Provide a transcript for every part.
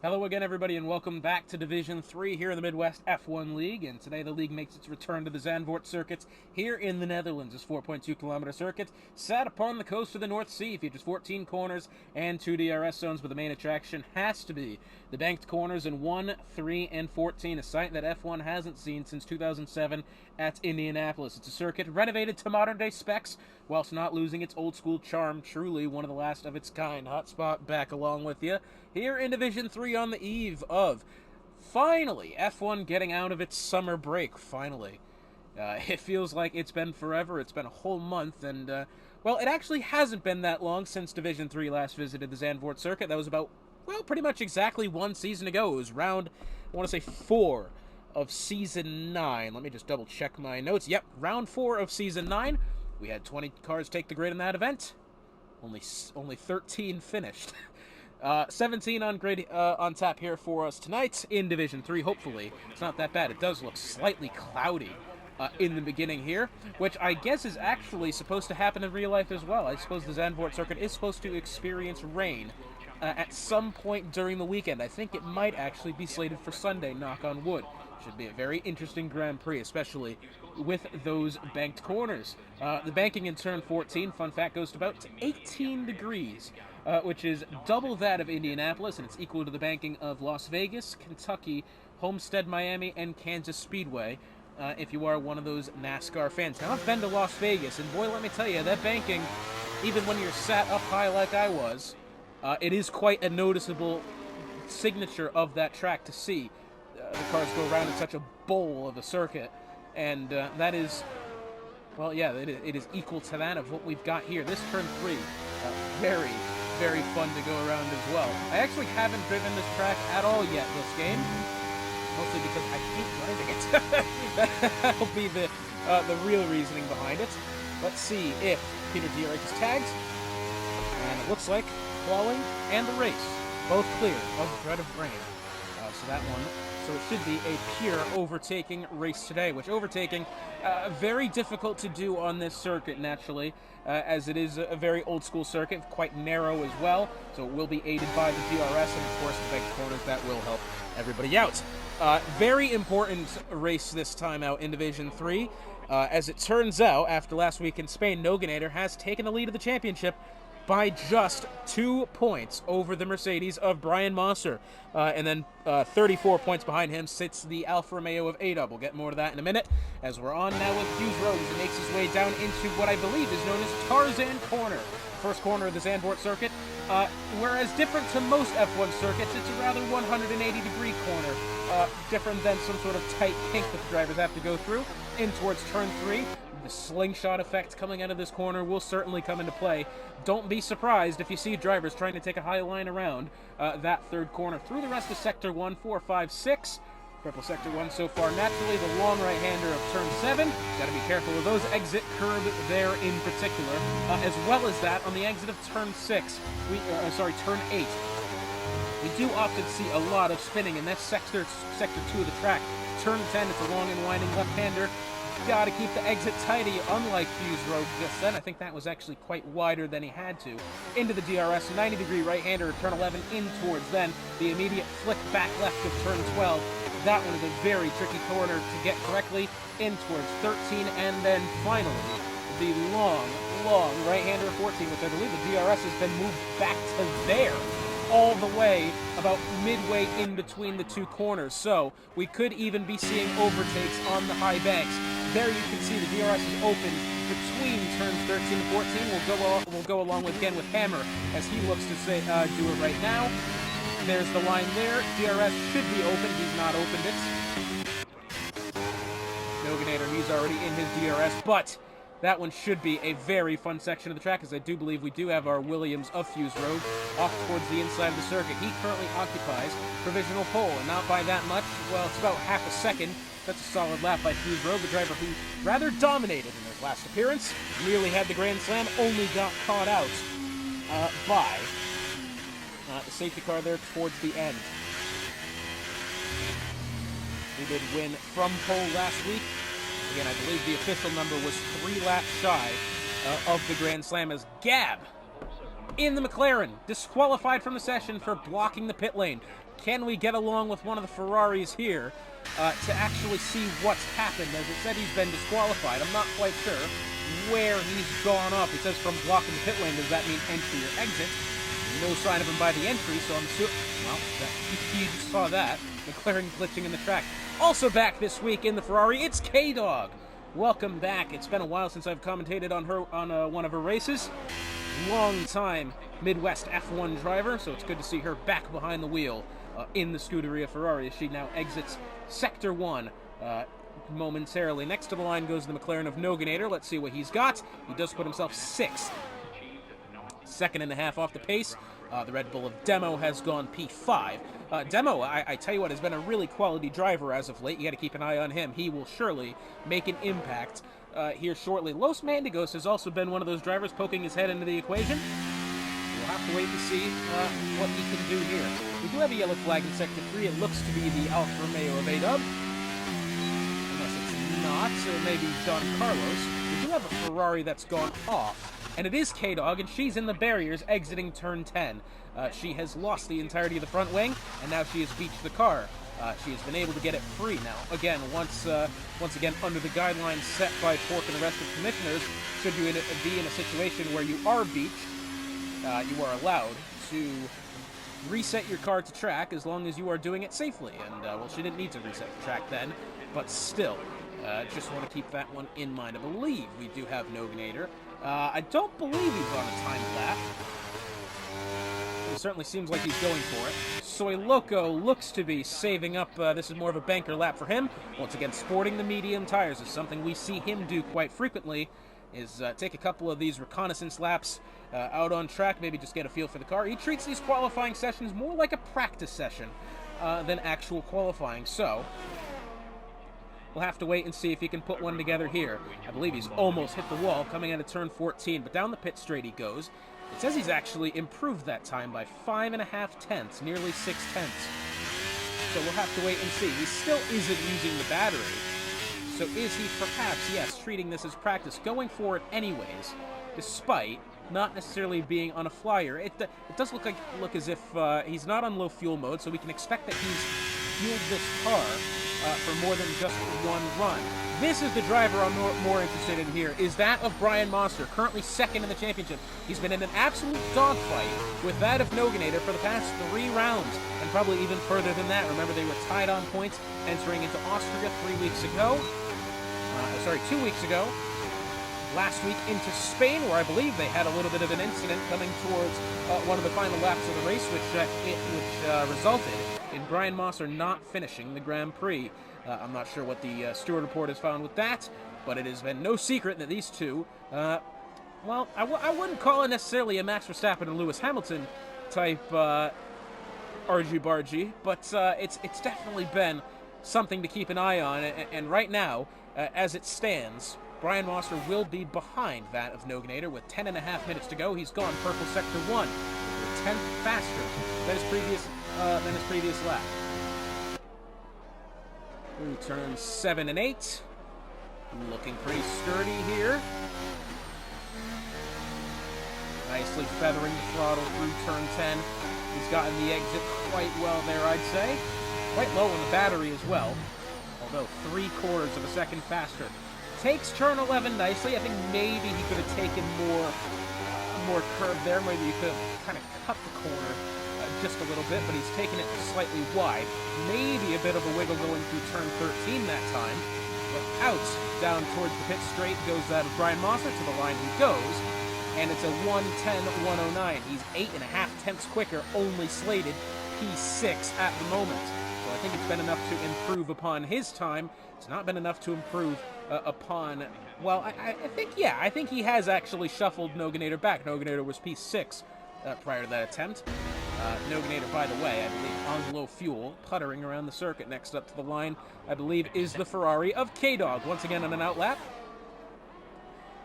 Hello again, everybody, and welcome back to Division 3 here in the Midwest F1 League. And today the league makes its return to the Zandvoort circuits here in the Netherlands. This 4.2-kilometer circuit sat upon the coast of the North Sea, features 14 corners and 2 DRS zones, but the main attraction has to be the banked corners in 1, 3, and 14, a sight that F1 hasn't seen since 2007 at Indianapolis. It's a circuit renovated to modern-day specs, whilst not losing its old-school charm. Truly one of the last of its kind. Hotspot back along with you here in Division 3 on the eve of, finally, F1 getting out of its summer break, finally. It feels like it's been forever. It's been a whole month, and, well, it actually hasn't been that long since Division 3 last visited the Zandvoort circuit. That was about, well, pretty much exactly one season ago. It was round, I want to say 4 of Season 9. Let me just double-check my notes. Yep, round 4 of Season 9. We had 20 cars take the grid in that event. Only 13 finished. 17 on tap here for us tonight in Division 3, hopefully. It's not that bad. It does look slightly cloudy in the beginning here, which I guess is actually supposed to happen in real life as well. I suppose the Zandvoort circuit is supposed to experience rain at some point during the weekend. I think it might actually be slated for Sunday, knock on wood. Should be a very interesting Grand Prix, especially with those banked corners. The banking in turn 14, fun fact, goes to about 18 degrees, which is double that of Indianapolis, and it's equal to the banking of Las Vegas, Kentucky, Homestead, Miami, and Kansas Speedway, if you are one of those NASCAR fans. Now, I've been to Las Vegas, and boy, let me tell you, that banking, even when you're sat up high like I was, it is quite a noticeable signature of that track to see. The cars go around in such a bowl of the circuit, and that is, well, yeah, it is equal to that of what we've got here. This turn 3, very, very fun to go around as well. I actually haven't driven this track at all yet this game, mostly because I hate driving it. That'll be the real reasoning behind it. Let's see if Peter DRH is tagged, and it looks like Plowing and the race both clear of threat of rain. So that one. So it should be a pure overtaking race today, which overtaking, very difficult to do on this circuit, naturally, as it is a very old-school circuit, quite narrow as well, so it will be aided by the DRS and, of course, the banked corners. That will help everybody out. Very important race this time out in Division 3. As it turns out, after last week in Spain, Noganator has taken the lead of the championship by just 2 points over the Mercedes of Brian Mosser. And then 34 points behind him sits the Alfa Romeo of A-Dub. We'll get more to that in a minute, as we're on now with Hughes Road, as he makes his way down into what I believe is known as Tarzan Corner. First corner of the Zandvoort circuit. Whereas different to most F1 circuits, it's a rather 180-degree corner. Different than some sort of tight kink that the drivers have to go through. In towards turn 3. The slingshot effect coming out of this corner will certainly come into play. Don't be surprised if you see drivers trying to take a high line around that third corner through the rest of Sector 1, 4, 5, 6. Purple Sector 1 so far. Naturally, the long right-hander of Turn 7. Got to be careful of those exit curb there in particular. As well as that, on the exit of Turn 6, Turn 8. We do often see a lot of spinning, and that's Sector 2 of the track. Turn 10, it's a long and winding left-hander. Got to keep the exit tidy, unlike Hughes Road just then. I think that was actually quite wider than he had to. Into the DRS, 90-degree right-hander, turn 11 in towards then. The immediate flick back left of turn 12. That one is a very tricky corner to get correctly. In towards 13, and then finally, the long right-hander of 14, which I believe the DRS has been moved back to there, all the way about midway in between the two corners. So we could even be seeing overtakes on the high banks. There you can see the DRS is open between turns 13 and 14. We'll go along with Hammer as he looks to say do it right now. There's the line there. DRS should be open. He's not opened it. Noganator, he's already in his DRS, but that one should be a very fun section of the track, as I do believe we do have our Williams of Hughes Road off towards the inside of the circuit. He currently occupies provisional pole, and not by that much. Well, it's about half a second. That's a solid lap by Hughes Road, the driver who rather dominated in his last appearance. Nearly had the Grand Slam, only got caught out by the safety car there towards the end. He did win from pole last week. Again, I believe the official number was 3 laps shy of the Grand Slam, as Gab in the McLaren, disqualified from the session for blocking the pit lane. Can we get along with one of the Ferraris here to actually see what's happened? As it said, he's been disqualified. I'm not quite sure where he's gone off. It says from blocking the pit lane. Does that mean entry or exit? No sign of him by the entry, so I'm assuming... Well, you saw that. McLaren glitching in the track. Also back this week in the Ferrari, it's K-Dog. Welcome back. It's been a while since I've commentated on one of her races. Long-time Midwest F1 driver, so it's good to see her back behind the wheel in the Scuderia Ferrari as she now exits Sector 1 momentarily. Next to the line goes the McLaren of Noganator. Let's see what he's got. He does put himself 6th. Second and a half off the pace. The Red Bull of Demo has gone P5. Demo, I tell you what, has been a really quality driver as of late. You got to keep an eye on him. He will surely make an impact here shortly. Los Mandigos has also been one of those drivers poking his head into the equation. We'll have to wait to see what he can do here. We do have a yellow flag in Sector 3. It looks to be the Alfa Romeo of A-Dub. Unless it's not, or maybe Don Carlos. We do have a Ferrari that's gone off. And it is K-Dog, and she's in the barriers exiting turn 10. She has lost the entirety of the front wing, and now she has beached the car. She has been able to get it free now. Again, once again, under the guidelines set by Pork and the rest of the commissioners, should you be in a situation where you are beached, you are allowed to reset your car to track as long as you are doing it safely. And, well, she didn't need to reset the track then, but still, just want to keep that one in mind. I believe we do have Noganator. I don't believe he's on a time lap. It certainly seems like he's going for it. Soy Loco looks to be saving up. This is more of a banker lap for him. Once again, sporting the medium tires is something we see him do quite frequently, is take a couple of these reconnaissance laps out on track, maybe just get a feel for the car. He treats these qualifying sessions more like a practice session than actual qualifying, so we'll have to wait and see if he can put one together here. I believe he's almost hit the wall coming out of turn 14, but down the pit straight he goes. It says he's actually improved that time by 5.5 tenths, nearly 6 tenths. So we'll have to wait and see. He still isn't using the battery. So is he perhaps, yes, treating this as practice, going for it anyways, despite not necessarily being on a flyer. It does look as if he's not on low fuel mode, so we can expect that he's fueled this car for more than just one run. This is the driver I'm more interested in here, is that of Brian Monster, currently second in the championship. He's been in an absolute dogfight with that of Noganator for the past 3 rounds, and probably even further than that. Remember, they were tied on points entering into Austria 2 weeks ago. Last week into Spain, where I believe they had a little bit of an incident coming towards one of the final laps of the race, which resulted in Brian Monster not finishing the Grand Prix. I'm not sure what the Stewart Report has found with that, but it has been no secret that these two, well, I wouldn't call it necessarily a Max Verstappen and Lewis Hamilton type argy-bargy, but it's definitely been something to keep an eye on, and right now, as it stands, Brian Monster will be behind that of Noganator with 10.5 minutes to go. He's gone purple sector 1, 10th faster than his previous lap. Through turns 7 and 8. Looking pretty sturdy here. Nicely feathering the throttle through turn 10. He's gotten the exit quite well there, I'd say. Quite low on the battery as well, although 3/4 of a second faster. Takes turn 11 nicely. I think maybe he could have taken more curve there. Maybe he could have kind of cut the corner just a little bit, but he's taken it slightly wide. Maybe a bit of a wiggle going through turn 13 that time. But out, down towards the pit straight goes that of Brian Monster. To the line he goes, and it's a 1:10.109. He's 8.5 tenths quicker, only slated P6 at the moment. So I think it's been enough to improve upon his time. It's not been enough to improve upon, well, I think he has actually shuffled Noganator back. Noganator was P6 prior to that attempt. Noganator, by the way, I believe on low fuel, puttering around the circuit. Next up to the line, I believe, is the Ferrari of K-Dog, once again on an outlap.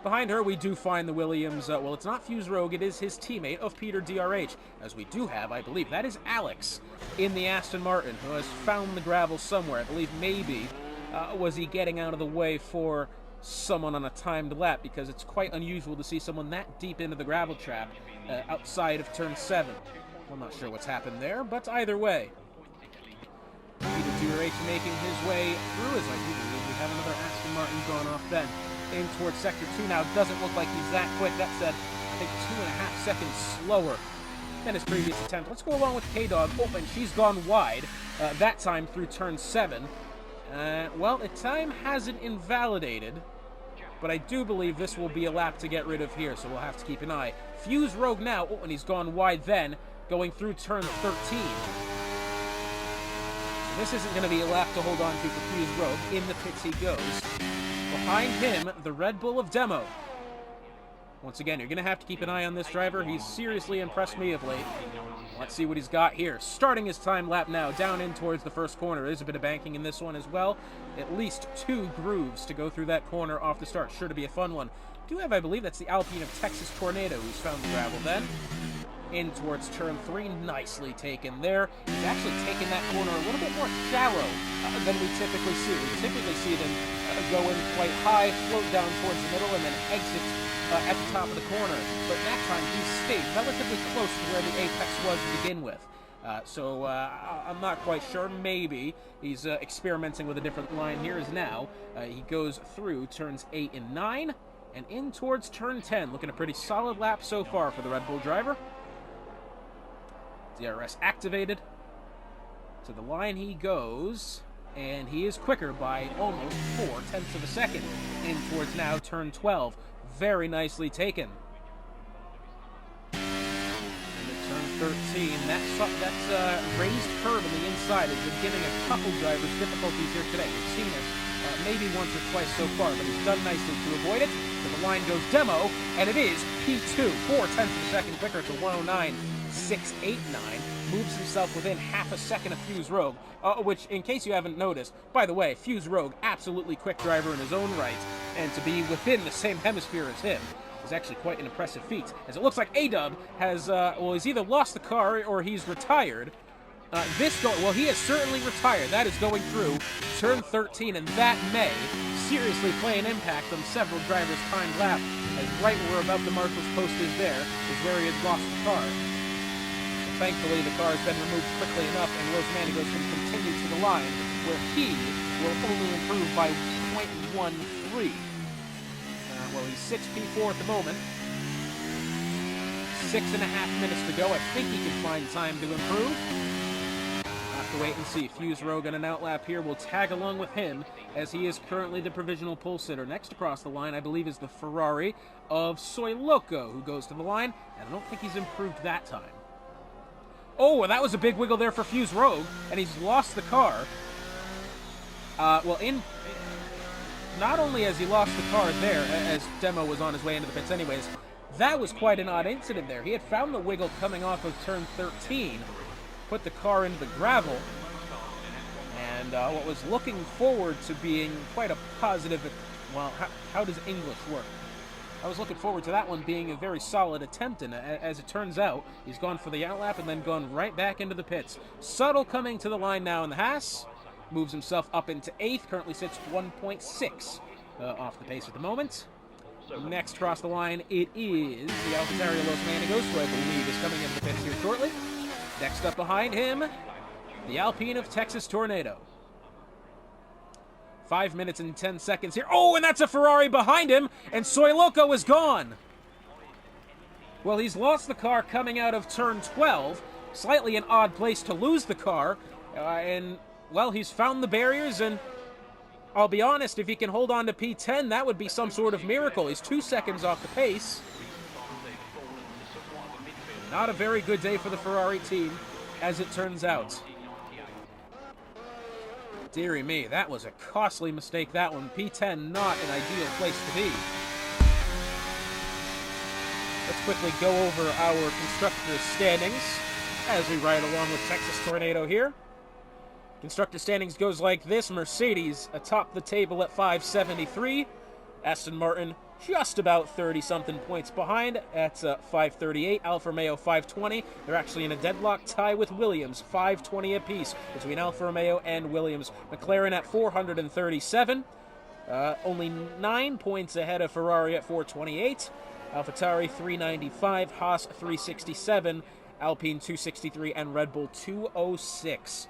Behind her, we do find the Williams, well, it's not Fuse Rogue, it is his teammate of Peter DRH, as we do have, I believe, that is Alex in the Aston Martin, who has found the gravel somewhere. I believe maybe was he getting out of the way for someone on a timed lap, because it's quite unusual to see someone that deep into the gravel trap outside of turn 7. I'm not sure what's happened there, but either way, Peter Durach making his way through, as I do believe we have another Aston Martin going off then in towards Sector 2 now. Doesn't look like he's that quick. That said, I think 2.5 seconds slower than his previous attempt. Let's go along with K-Dog. Oh, and she's gone wide, that time through turn 7. Well, the time hasn't invalidated, but I do believe this will be a lap to get rid of here, so we'll have to keep an eye. Fuse Rogue now. Oh, and he's gone wide then, going through turn 13. This isn't going to be a lap to hold on to for Fuse Rogue. In the pits he goes. Behind him, the Red Bull of Demo. Once again, you're going to have to keep an eye on this driver. He's seriously impressed me of late. Let's see what he's got here. Starting his time lap now, down in towards the first corner. There's a bit of banking in this one as well. At least 2 grooves to go through that corner off the start. Sure to be a fun one. Do have, I believe, that's the Alpine of Texas Tornado who's found the gravel then. In towards turn 3, nicely taken there. He's actually taken that corner a little bit more shallow than we typically see. We typically see them go in quite high, float down towards the middle, and then exit at the top of the corner. But that time he stayed relatively close to where the apex was to begin with. So I'm not quite sure. Maybe he's experimenting with a different line here as now. He goes through turns 8 and 9 and in towards turn 10. Looking a pretty solid lap so far for the Red Bull driver. DRS activated. To the line he goes, and he is quicker by almost 0.4 of a second in towards now turn 12. Very nicely taken. Into turn 13, that's raised curve on the inside has been giving a couple drivers difficulties here today. We've seen it maybe once or twice so far, but he's done nicely to avoid it. So the line goes Demo, and it is P2, 0.4 of a second quicker to 109.689. Moves himself within half a second of Fuse Rogue, which, in case you haven't noticed, by the way, Fuse Rogue, absolutely quick driver in his own right, and to be within the same hemisphere as him is actually quite an impressive feat, as it looks like A-Dub has, he's either lost the car or he's retired. He has certainly retired. That is going through turn 13, and that may seriously play an impact on several drivers' timed lap, as right where about the marshal's post is there is where he had lost the car. Thankfully, the car has been removed quickly enough, and Los Manigos can continue to the line, where he will only improve by 0.13. He's 6P4 at the moment. 6.5 minutes to go. I think he can find time to improve. We'll have to wait and see. Fuse Rogue on an outlap here will tag along with him, as he is currently the provisional pole sitter. Next across the line, I believe, is the Ferrari of Soy Loco, who goes to the line, and I don't think he's improved that time. Oh, that was a big wiggle there for Fuse Rogue, and he's lost the car. Not only has he lost the car there, as Demo was on his way into the pits anyways, that was quite an odd incident there. He had found the wiggle coming off of turn 13, put the car into the gravel, and what was looking forward to being quite a positive, how does English work? I was looking forward to that one being a very solid attempt, and as it turns out, he's gone for the outlap and then gone right back into the pits. Subtle coming to the line now in the Haas. Moves himself up into 8th, currently sits 1.6 off the pace at the moment. Next across the line, it is the AlphaTauri Los Manigos, who I believe is coming into the pits here shortly. Next up behind him, the Alpine of Texas Tornado. 5 minutes and 10 seconds here. Oh, and that's a Ferrari behind him, and Soy Loco is gone. Well, he's lost the car coming out of turn 12. Slightly an odd place to lose the car, he's found the barriers, and I'll be honest, if he can hold on to P10, that would be some sort of miracle. He's 2 seconds off the pace. Not a very good day for the Ferrari team, as it turns out. Deary me, that was a costly mistake, that one. P10, not an ideal place to be. Let's quickly go over our constructor standings as we ride along with Texas Tornado here. Constructor standings goes like this. Mercedes atop the table at 573. Aston Martin just about 30-something points behind at 538. Alfa Romeo 520. They're actually in a deadlock tie with Williams, 520 apiece between Alfa Romeo and Williams. McLaren at 437. Only 9 points ahead of Ferrari at 428, AlphaTauri 395, Haas 367, Alpine 263, and Red Bull 206.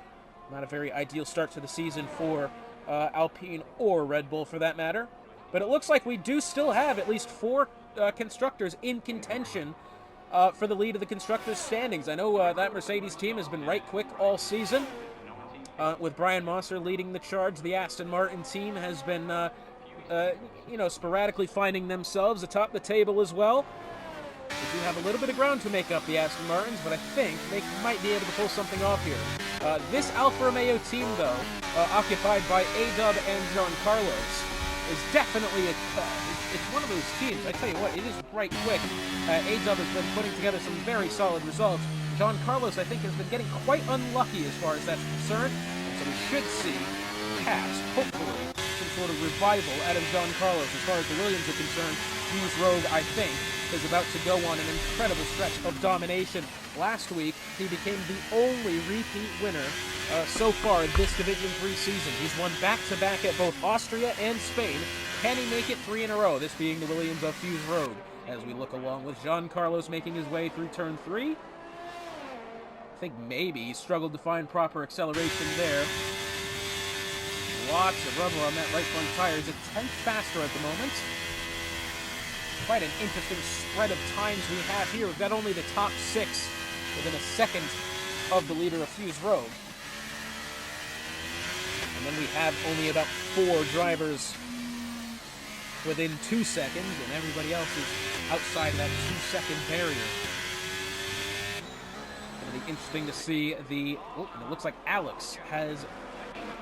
Not a very ideal start to the season for Alpine or Red Bull for that matter. But it looks like we do still have at least 4 constructors in contention for the lead of the constructors' standings. I know that Mercedes team has been right quick all season. With Brian Mosser leading the charge, the Aston Martin team has been, sporadically finding themselves atop the table as well. They do have a little bit of ground to make up, the Aston Martins, but I think they might be able to pull something off here. This Alfa Romeo team, though, occupied by A-Dub and John Carlos, is definitely it's one of those teams. I tell you what, it is right quick. A-Dub has been putting together some very solid results. John Carlos, I think, has been getting quite unlucky as far as that's concerned, and so we should see, perhaps, hopefully, some sort of revival out of John Carlos. As far as the Williams are concerned, Hughes Rogue, I think, is about to go on an incredible stretch of domination. Last week, he became the only repeat winner so far this Division 3 season. He's won back-to-back at both Austria and Spain. Can he make it 3 in a row, this being the Williams of Hughes Rogue? As we look along with John Carlos making his way through turn 3. I think maybe he struggled to find proper acceleration there. Lots of rubber on that right front tire. He's a tenth faster at the moment. Quite an interesting spread of times we have here. We've got only the top 6 within a second of the leader of Hughes Rogue. And then we have only about 4 drivers within 2 seconds, and everybody else is outside that 2-second barrier. It'll be interesting to see the... Oh, and it looks like Alex has...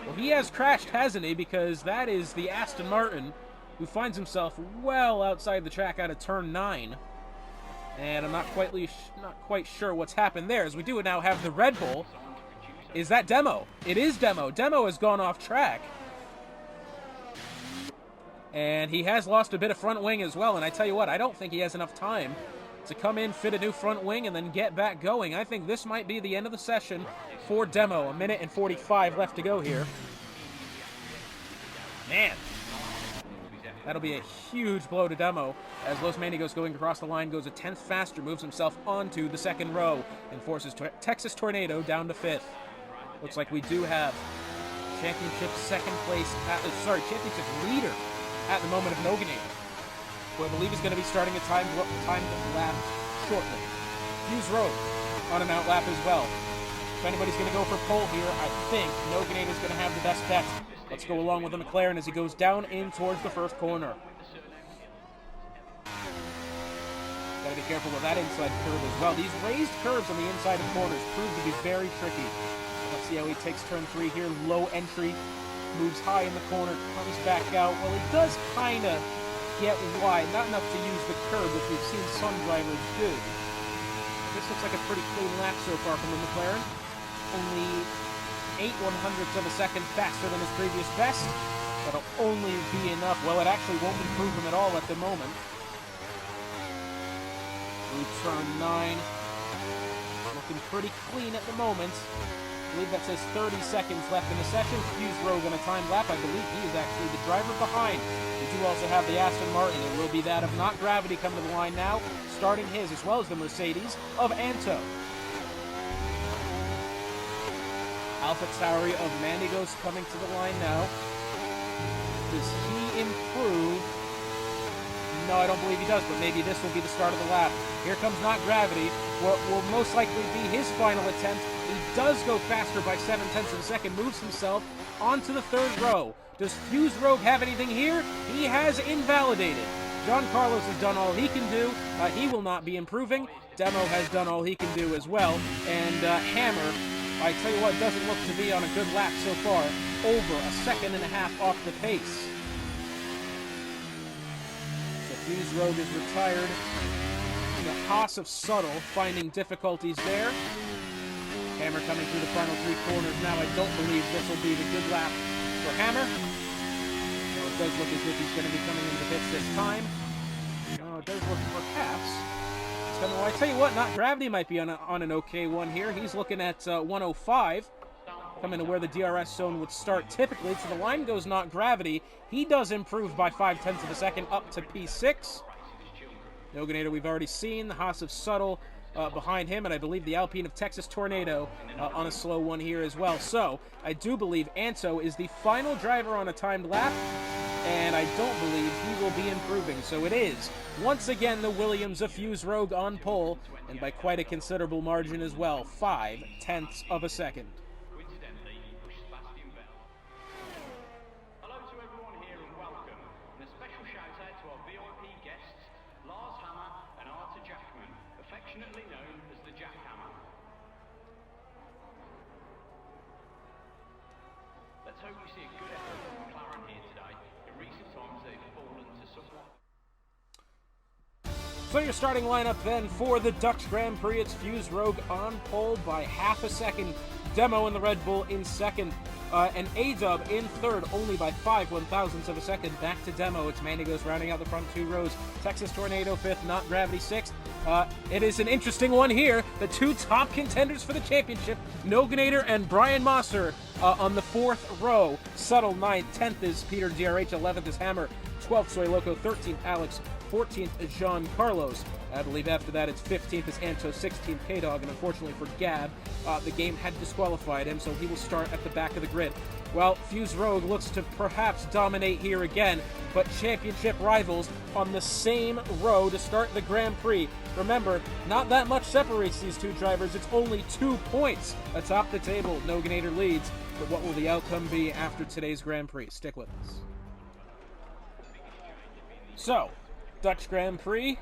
Well, he has crashed, hasn't he? Because that is the Aston Martin, who finds himself well outside the track out of turn 9. And I'm not quite sure what's happened there, as we do now have the Red Bull. Is that Demo? It is Demo. Demo has gone off track. And he has lost a bit of front wing as well, and I tell you what, I don't think he has enough time to come in, fit a new front wing, and then get back going. I think this might be the end of the session for Demo. 1 minute and 45 left to go here. Man, that'll be a huge blow to Demo, as Los Manigos going across the line goes a 10th faster, moves himself onto the second row, and forces Texas Tornado down to 5th. Looks like we do have championship leader at the moment of Nogany, who I believe is going to be starting a timed lap shortly. Hughes Rogue on an out lap as well. If anybody's going to go for pole here, I think Nogany is going to have the best bet. Let's go along with the McLaren as he goes down in towards the first corner. Gotta be careful with that inside curve as well. These raised curves on the inside of corners prove to be very tricky. Let's see how he takes turn 3 here. Low entry. Moves high in the corner, comes back out. Well, he does kind of get wide. Not enough to use the curb, which we've seen some drivers do. This looks like a pretty clean lap so far from the McLaren. Only 8/100ths of a second faster than his previous best. That'll only be enough. Well, it actually won't improve him at all at the moment. Through turn 9. Looking pretty clean at the moment. I believe that says 30 seconds left in the session. Hughes Rogue on a timed lap. I believe he is actually the driver behind. We do also have the Aston Martin. It will be that of Not Gravity coming to the line now, starting his, as well as the Mercedes of Anto. AlphaTauri of Mandigos coming to the line now. Does he improve? No, I don't believe he does, but maybe this will be the start of the lap. Here comes Not Gravity. What will most likely be his final attempt. He does go faster by 7/10 of a second, moves himself onto the third row. Does Hughes Rogue have anything here? He has invalidated. John Carlos has done all he can do. He will not be improving. Demo has done all he can do as well. And Hammer, I tell you what, doesn't look to be on a good lap so far. Over a 1.5 off the pace. So Hughes Rogue is retired. The Haas of Subtle finding difficulties there. Hammer coming through the final 3 corners now. I don't believe this will be the good lap for Hammer. No, it does look as if he's going to be coming into pits this time. No, it does look perhaps. Well, I tell you what, Not Gravity might be on an okay one here. He's looking at 105. come into where the DRS zone would start typically. So the line goes not gravity. He does improve by 0.5 of a second up to P6. Noganator we've already seen. The Haas of Subtle behind him, and I believe the Alpine of Texas Tornado on a slow one here as well. So I do believe Anto is the final driver on a timed lap, and I don't believe he will be improving. So it is, once again, the Williams of Fuse Rogue on pole, and by quite a considerable margin as well, 0.5 of a second. Hello to everyone here and welcome, and a special shout out to our VIP guests, Lars Hammer and Arthur Jackman, affectionately known as the Jackhammer. Let's hope we see a good effort from McLaren here today. In recent times they've fallen to somewhat. So your starting lineup then for the Dutch Grand Prix, it's Fuse Rogue on pole by 0.5 second, Demo in the Red Bull in second, and A-Dub in third only by 0.5 of a second. Back to Demo, it's Mandigos rounding out the front two rows, Texas Tornado fifth, Not Gravity sixth. It is an interesting one here, the two top contenders for the championship, Noganator and Brian Mosser on the fourth row, Subtle 9th, 10th is Peter DRH, 11th is Hammer, 12th Soy Loco, 13th Alex, 14th is Jean Carlos. I believe after that it's 15th is Anto, 16th K-Dog, and unfortunately for Gab, the game had disqualified him, so he will start at the back of the grid. Well, Fuse Rogue looks to perhaps dominate here again, but championship rivals on the same row to start the Grand Prix. Remember, not that much separates these two drivers, it's only 2 points atop the table. Noganator leads, but what will the outcome be after today's Grand Prix? Stick with us. So, Dutch Grand Prix,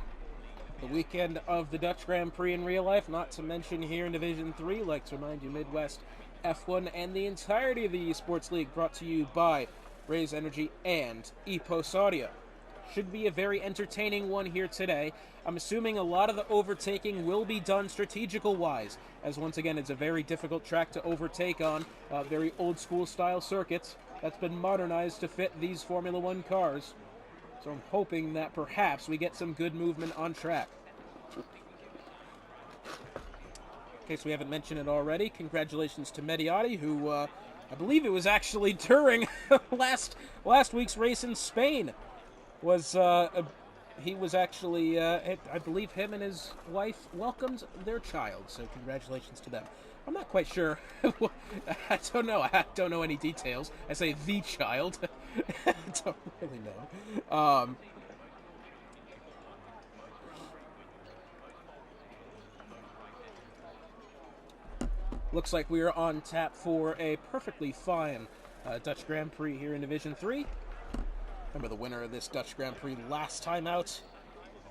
the weekend of the Dutch Grand Prix in real life, not to mention here in Division 3, like to remind you, Midwest F1 and the entirety of the Esports League brought to you by Raise Energy and Epos Audio. Should be a very entertaining one here today. I'm assuming a lot of the overtaking will be done strategical-wise, as once again it's a very difficult track to overtake on, very old-school style circuits that's been modernized to fit these Formula One cars. So I'm hoping that perhaps we get some good movement on track. In case we haven't mentioned it already, congratulations to Mediotti, who I believe it was actually during last week's race in Spain. He was actually, I believe him and his wife welcomed their child, so congratulations to them. I'm not quite sure. I don't know. I don't know any details. I say the child. I don't really know. Looks like we are on tap for a perfectly fine Dutch Grand Prix here in Division 3. Remember the winner of this Dutch Grand Prix last time out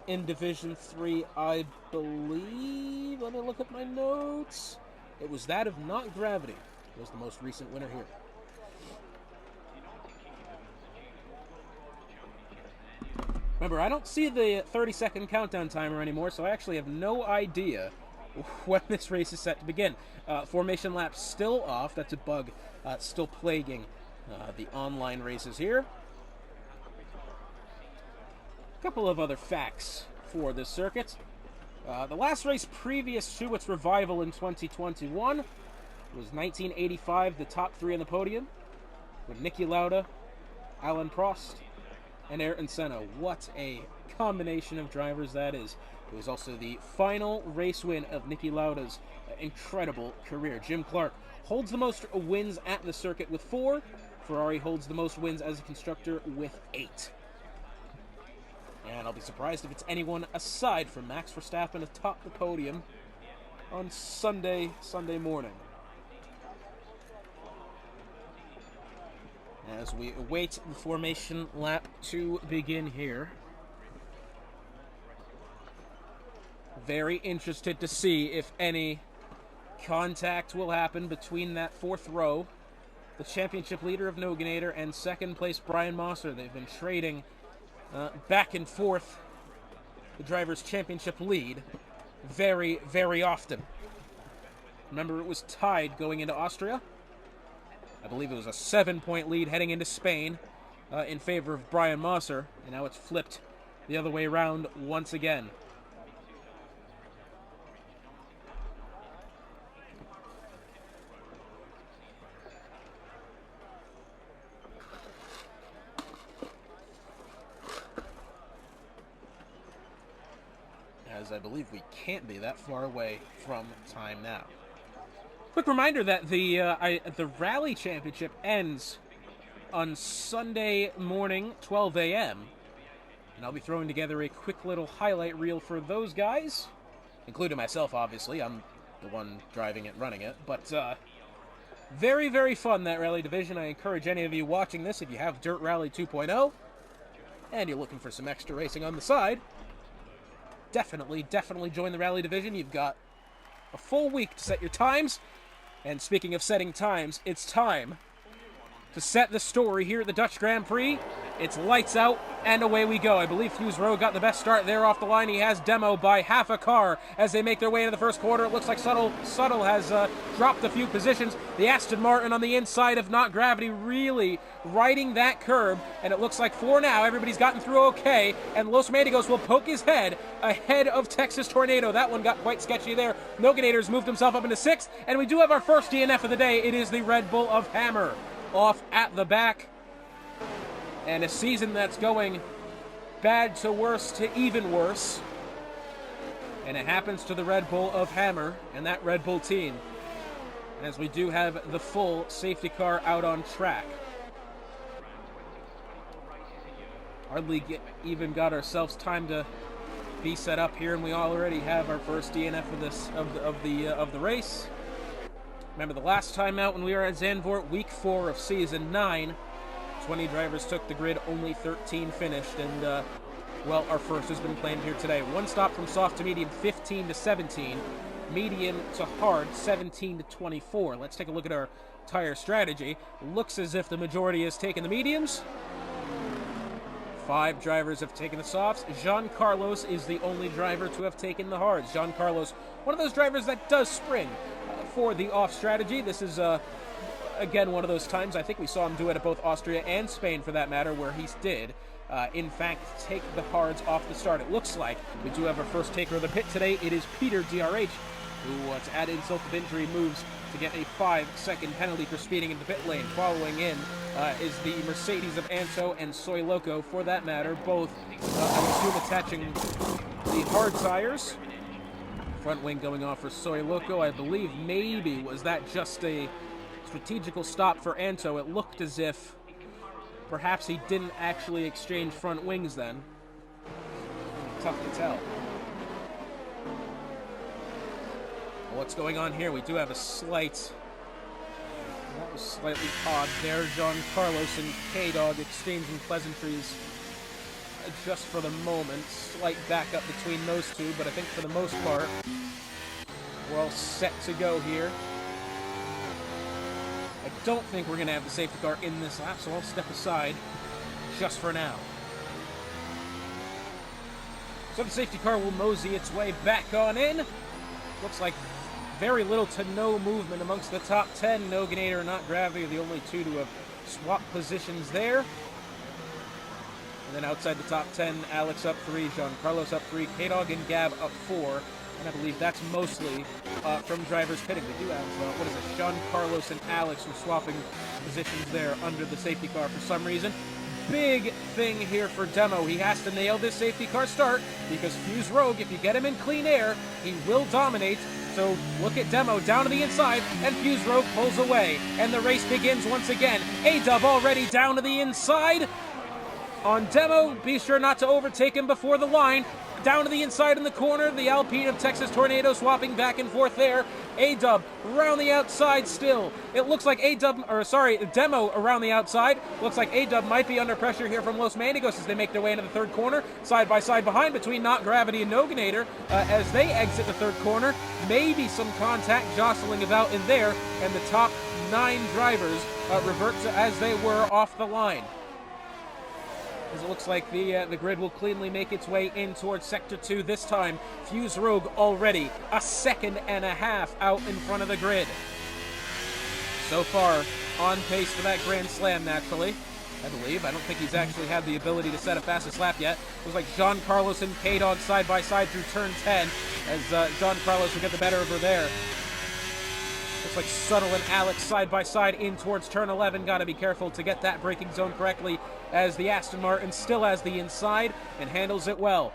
in Division 3, I believe, let me look at my notes. It was that of Not Gravity, was the most recent winner here. Remember, I don't see the 30-second countdown timer anymore, so I actually have no idea when this race is set to begin. Formation lap still off. That's a bug still plaguing the online races here. A couple of other facts for this circuit. The last race previous to its revival in 2021 was 1985, the top three on the podium, with Niki Lauda, Alain Prost, and Ayrton Senna. What a combination of drivers that is. It was also the final race win of Niki Lauda's incredible career. Jim Clark holds the most wins at the circuit with 4. Ferrari holds the most wins as a constructor with 8. And I'll be surprised if it's anyone aside from Max Verstappen atop the podium on Sunday morning. As we await the formation lap to begin here. Very interested to see if any contact will happen between that fourth row, the championship leader of Noganator, and second place Brian Mosser. They've been trading back and forth the driver's championship lead very, very often. Remember, it was tied going into Austria. I believe it was a 7-point lead heading into Spain in favor of Brian Mosser, and now it's flipped the other way around once again. as I believe we can't be that far away from time now. Quick reminder that the Rally Championship ends on Sunday morning, 12 a.m., and I'll be throwing together a quick little highlight reel for those guys, including myself, obviously. I'm the one driving it, running it, but very, very fun, that Rally Division. I encourage any of you watching this, if you have Dirt Rally 2.0, and you're looking for some extra racing on the side, definitely join the Rally Division. You've got a full week to set your times, and speaking of setting times, it's time to set the story here at the Dutch Grand Prix. It's lights out, and away we go. I believe Fuse Rogue got the best start there off the line. He has Demo by half a car as they make their way into the first quarter. It looks like Subtle has dropped a few positions. The Aston Martin on the inside of Not Gravity really riding that curb, and it looks like for now everybody's gotten through okay, and Los Mendigos will poke his head ahead of Texas Tornado. That one got quite sketchy there. Noganator's moved himself up into 6th, and we do have our first DNF of the day. It is the Red Bull of Hammer off at the back, and a season that's going bad to worse to even worse, and it happens to the Red Bull of Hammer and that Red Bull team, as we do have the full safety car out on track. Hardly even got ourselves time to be set up here, and we already have our first DNF of the race. Remember the last time out when we were at Zandvoort, week 4 of season 9, 20 drivers took the grid, only 13 finished, and well, our first has been claimed here today. One stop from soft to medium, 15 to 17, medium to hard, 17 to 24. Let's take a look at our tire strategy. Looks as if the majority has taken the mediums. 5 drivers have taken the softs. Jean Carlos is the only driver to have taken the hards. Jean Carlos, one of those drivers that does spring for the off strategy. This is again one of those times, I think we saw him do it at both Austria and Spain for that matter, where he did in fact take the hards off the start. It looks like we do have our first taker of the pit today. It is Peter DRH, who to add insult to injury moves to get a 5-second penalty for speeding in the pit lane. Following in is the Mercedes of Anso and Soy Loco, for that matter, both I assume attaching the hard tires. Front wing going off for Soy Loco. I believe maybe was that just a strategical stop for Anto. It looked as if perhaps he didn't actually exchange front wings then. Tough to tell. What's going on here? We do have a slight... That was slightly odd there. Jean Carlos and K-Dog exchanging pleasantries just for the moment. Slight backup between those two, but I think for the most part, we're all set to go here. I don't think we're going to have the safety car in this lap, so I'll step aside just for now. So the safety car will mosey its way back on in. Looks like very little to no movement amongst the top 10. Noganator and Not Gravity are the only two to have swapped positions there. And then outside the top 10, Alex up 3, Jean Carlos up 3, K-Dog and Gab up 4. And I believe that's mostly from drivers pitting. We do have, what is it, Jean Carlos and Alex were swapping positions there under the safety car for some reason. Big thing here for Demo. He has to nail this safety car start, because Fuse Rogue, if you get him in clean air, he will dominate. So look at Demo down to the inside, and Fuse Rogue pulls away. And the race begins once again. A-Dub already down to the inside. On Demo, be sure not to overtake him before the line. Down to the inside in the corner, the Alpine of Texas Tornado swapping back and forth there. A-Dub around the outside still. It looks like Demo around the outside. Looks like A-Dub might be under pressure here from Los Mendigos as they make their way into the third corner. Side by side behind between Not Gravity and Noganator as they exit the third corner. Maybe some contact jostling about in there, and the top 9 drivers revert to as they were off the line. As it looks like the grid will cleanly make its way in towards Sector 2 this time. Fuse Rogue already a second and a half out in front of the grid. So far, on pace for that Grand Slam, naturally, I believe. I don't think he's actually had the ability to set a fastest lap yet. Looks like Jean Carlos and K-Dog side by side through turn 10, as Jean Carlos will get the better of her there. Looks like Subtle and Alex side by side in towards turn 11. Got to be careful to get that braking zone correctly, as the Aston Martin still has the inside and handles it well.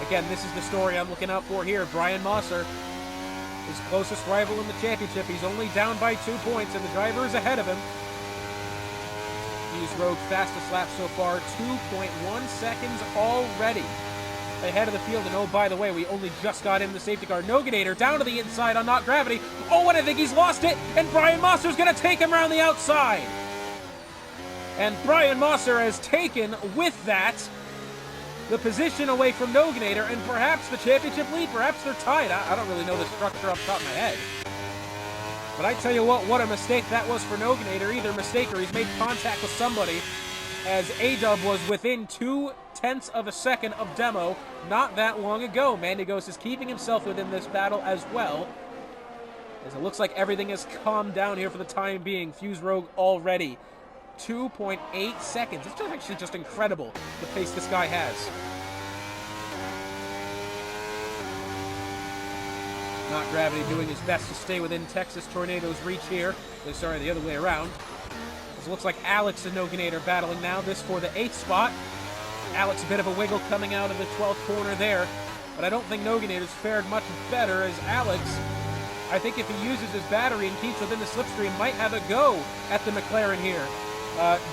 Again, this is the story I'm looking out for here. Brian Mosser, his closest rival in the championship. He's only down by 2 points, and the driver is ahead of him. Hughes Road fastest lap so far, 2.1 seconds already ahead of the field. And oh, by the way, we only just got in the safety car. Noganator down to the inside on Not Gravity. Oh, and I think he's lost it, and Brian Mosser's going to take him around the outside. And Brian Mosser has taken, with that, the position away from Noganator, and perhaps the championship lead. Perhaps they're tied. I don't really know the structure off the top of my head. But I tell you what a mistake that was for Noganator. Either mistake or he's made contact with somebody, as A-Dub was within 0.2 of a second of Demo not that long ago. Mandigos is keeping himself within this battle as well, as it looks like everything has calmed down here for the time being. Fuse Rogue already 2.8 seconds. It's actually just incredible the pace this guy has. Not Gravity doing his best to stay within Texas Tornado's reach here. Sorry, the other way around. It looks like Alex and Noganator battling now, this for the 8th spot. Alex a bit of a wiggle coming out of the 12th corner there, but I don't think Noganator's fared much better, as Alex, I think if he uses his battery and keeps within the slipstream, might have a go at the McLaren here.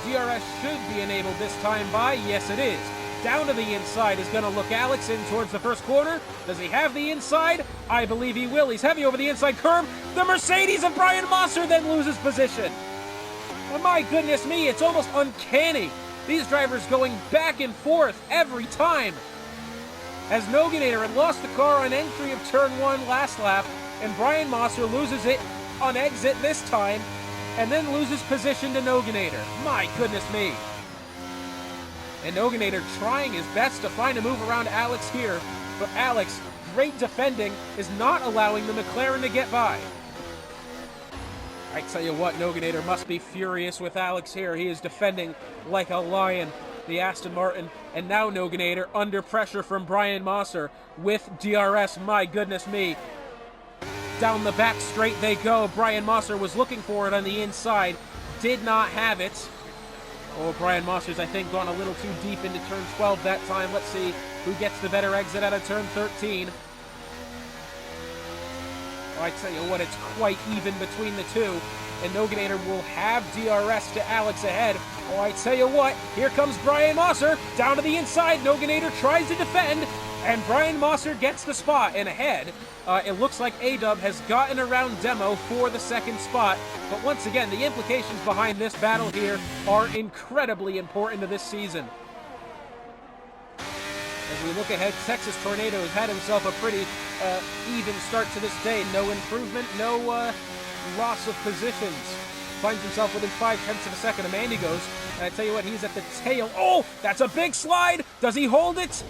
DRS should be enabled this time by, yes it is. Down to the inside is going to look Alex in towards the first corner. Does he have the inside? I believe he will. He's heavy over the inside curve. The Mercedes of Brian Mosser then loses position. Oh my goodness me, it's almost uncanny. These drivers going back and forth every time. As Noganator had lost the car on entry of turn 1 last lap, and Brian Mosser loses it on exit this time, and then loses position to Noganator. My goodness me. And Noganator trying his best to find a move around Alex here, but Alex, great defending, is not allowing the McLaren to get by. I tell you what, Noganator must be furious with Alex here. He is defending like a lion, the Aston Martin, and now Noganator under pressure from Brian Mosser with DRS. My goodness me. Down the back straight they go. Brian Mosser was looking for it on the inside, did not have it. Oh, Brian Mosser's, I think, gone a little too deep into turn 12 that time. Let's see who gets the better exit out of turn 13. Oh, I tell you what, it's quite even between the two. And Noganator will have DRS to Alex ahead. Oh, I tell you what, here comes Brian Mosser. Down to the inside, Noganator tries to defend, and Brian Mosser gets the spot and ahead. It looks like A-Dub has gotten around Demo for the 2nd spot. But once again, the implications behind this battle here are incredibly important to this season. As we look ahead, Texas Tornado has had himself a pretty even start to this day. No improvement, no loss of positions. Finds himself within 0.5 of a second of Mandigos. And I tell you what, he's at the tail. Oh, that's a big slide. Does he hold it?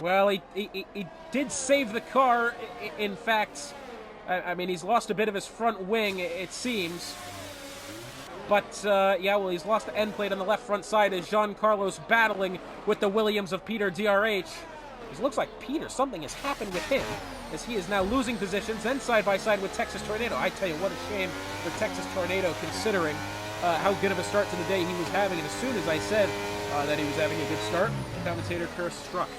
Well, he did save the car. In fact, I mean, he's lost a bit of his front wing, it seems. But, yeah, well, he's lost the end plate on the left front side as Giancarlo's battling with the Williams of Peter DRH. It looks like Peter, something has happened with him, as he is now losing positions, then side by side with Texas Tornado. I tell you, what a shame for Texas Tornado, considering how good of a start to the day he was having. And as soon as I said that he was having a good start, the commentator curse struck.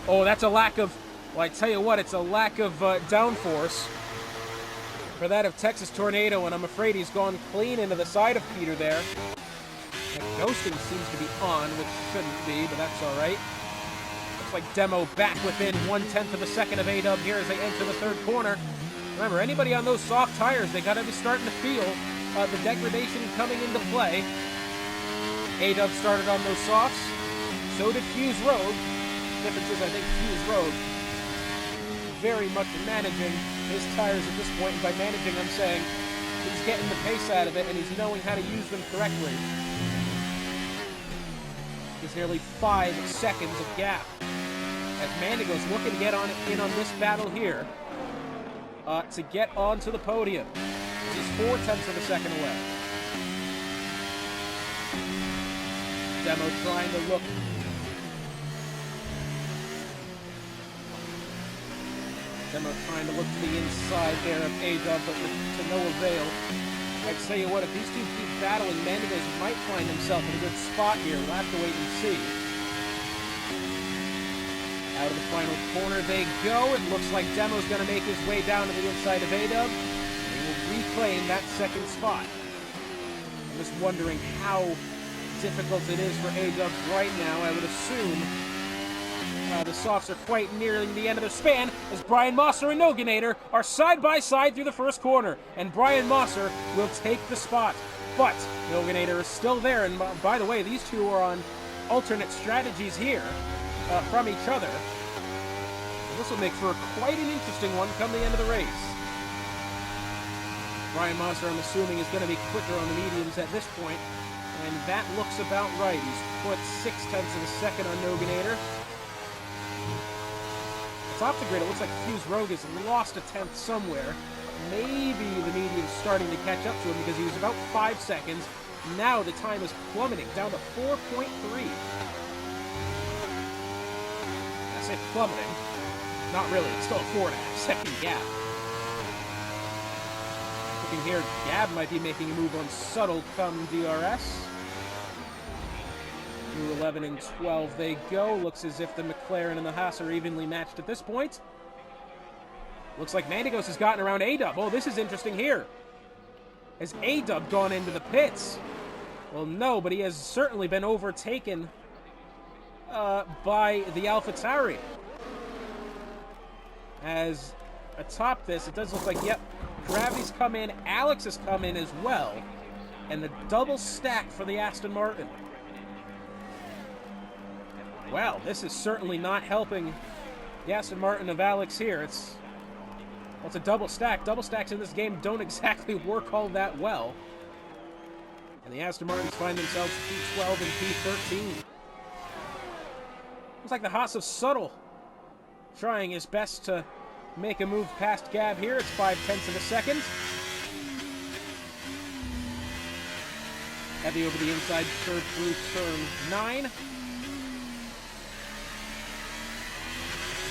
Oh, that's a lack of, well, I tell you what, it's a lack of downforce for that of Texas Tornado, and I'm afraid he's gone clean into the side of Peter there. And ghosting seems to be on, which shouldn't be, but that's all right. Looks like Demo back within 0.1 of a second of A-Dub here as they enter the 3rd corner. Remember, anybody on those soft tires, they got to be starting to feel the degradation coming into play. A-Dub started on those softs, so did Fuse Road. Difference is, I think Fuse Road very much managing his tires at this point, and by managing I'm saying he's getting the pace out of it and he's knowing how to use them correctly. There's nearly 5 seconds of gap as Mandigo's looking to get in on this battle here to get onto the podium. He's 0.4 of a second away. Demo trying to look trying to look to the inside there of A-Dub, but to no avail. I tell you what, if these two keep battling, Mandigos might find himself in a good spot here. We'll have to wait and see. Out of the final corner they go. It looks like Demo's going to make his way down to the inside of A-Dub. He will reclaim that second spot. I'm just wondering how difficult it is for A-Dub right now. I would assume the softs are quite nearing the end of their span as Brian Mosser and Noganator are side by side through the first corner. And Brian Mosser will take the spot. But Noganator is still there. And by the way, these two are on alternate strategies here from each other. And this will make for quite an interesting one come the end of the race. Brian Mosser, I'm assuming, is going to be quicker on the mediums at this point. And that looks about right. He's put 0.6 of a second on Noganator. Top to grid, it looks like Fuse Rogue has lost a tenth somewhere. Maybe the medium's starting to catch up to him because he was about 5 seconds. Now the time is plummeting down to 4.3. I say plummeting. Not really, it's still a 4.5 second gap. Looking here, Gab might be making a move on Subtle come DRS. Through 11 and 12 they go. Looks as if the McLaren and the Haas are evenly matched at this point. Looks like Mandigos has gotten around A-Dub. Oh, this is interesting here. Has A-Dub gone into the pits? Well, no, but he has certainly been overtaken by the AlphaTauri. As atop this, it does look like, yep, Gravity's come in, Alex has come in as well, and the double stack for the Aston Martin. Well, this is certainly not helping the Aston Martin of Alex here. It's a double stack. Double stacks in this game don't exactly work all that well. And the Aston Martins find themselves P12 and P13. Looks like the Haas of Subtle trying his best to make a move past Gab here. It's 0.5 of a second. Heavy over the inside curve through turn 9.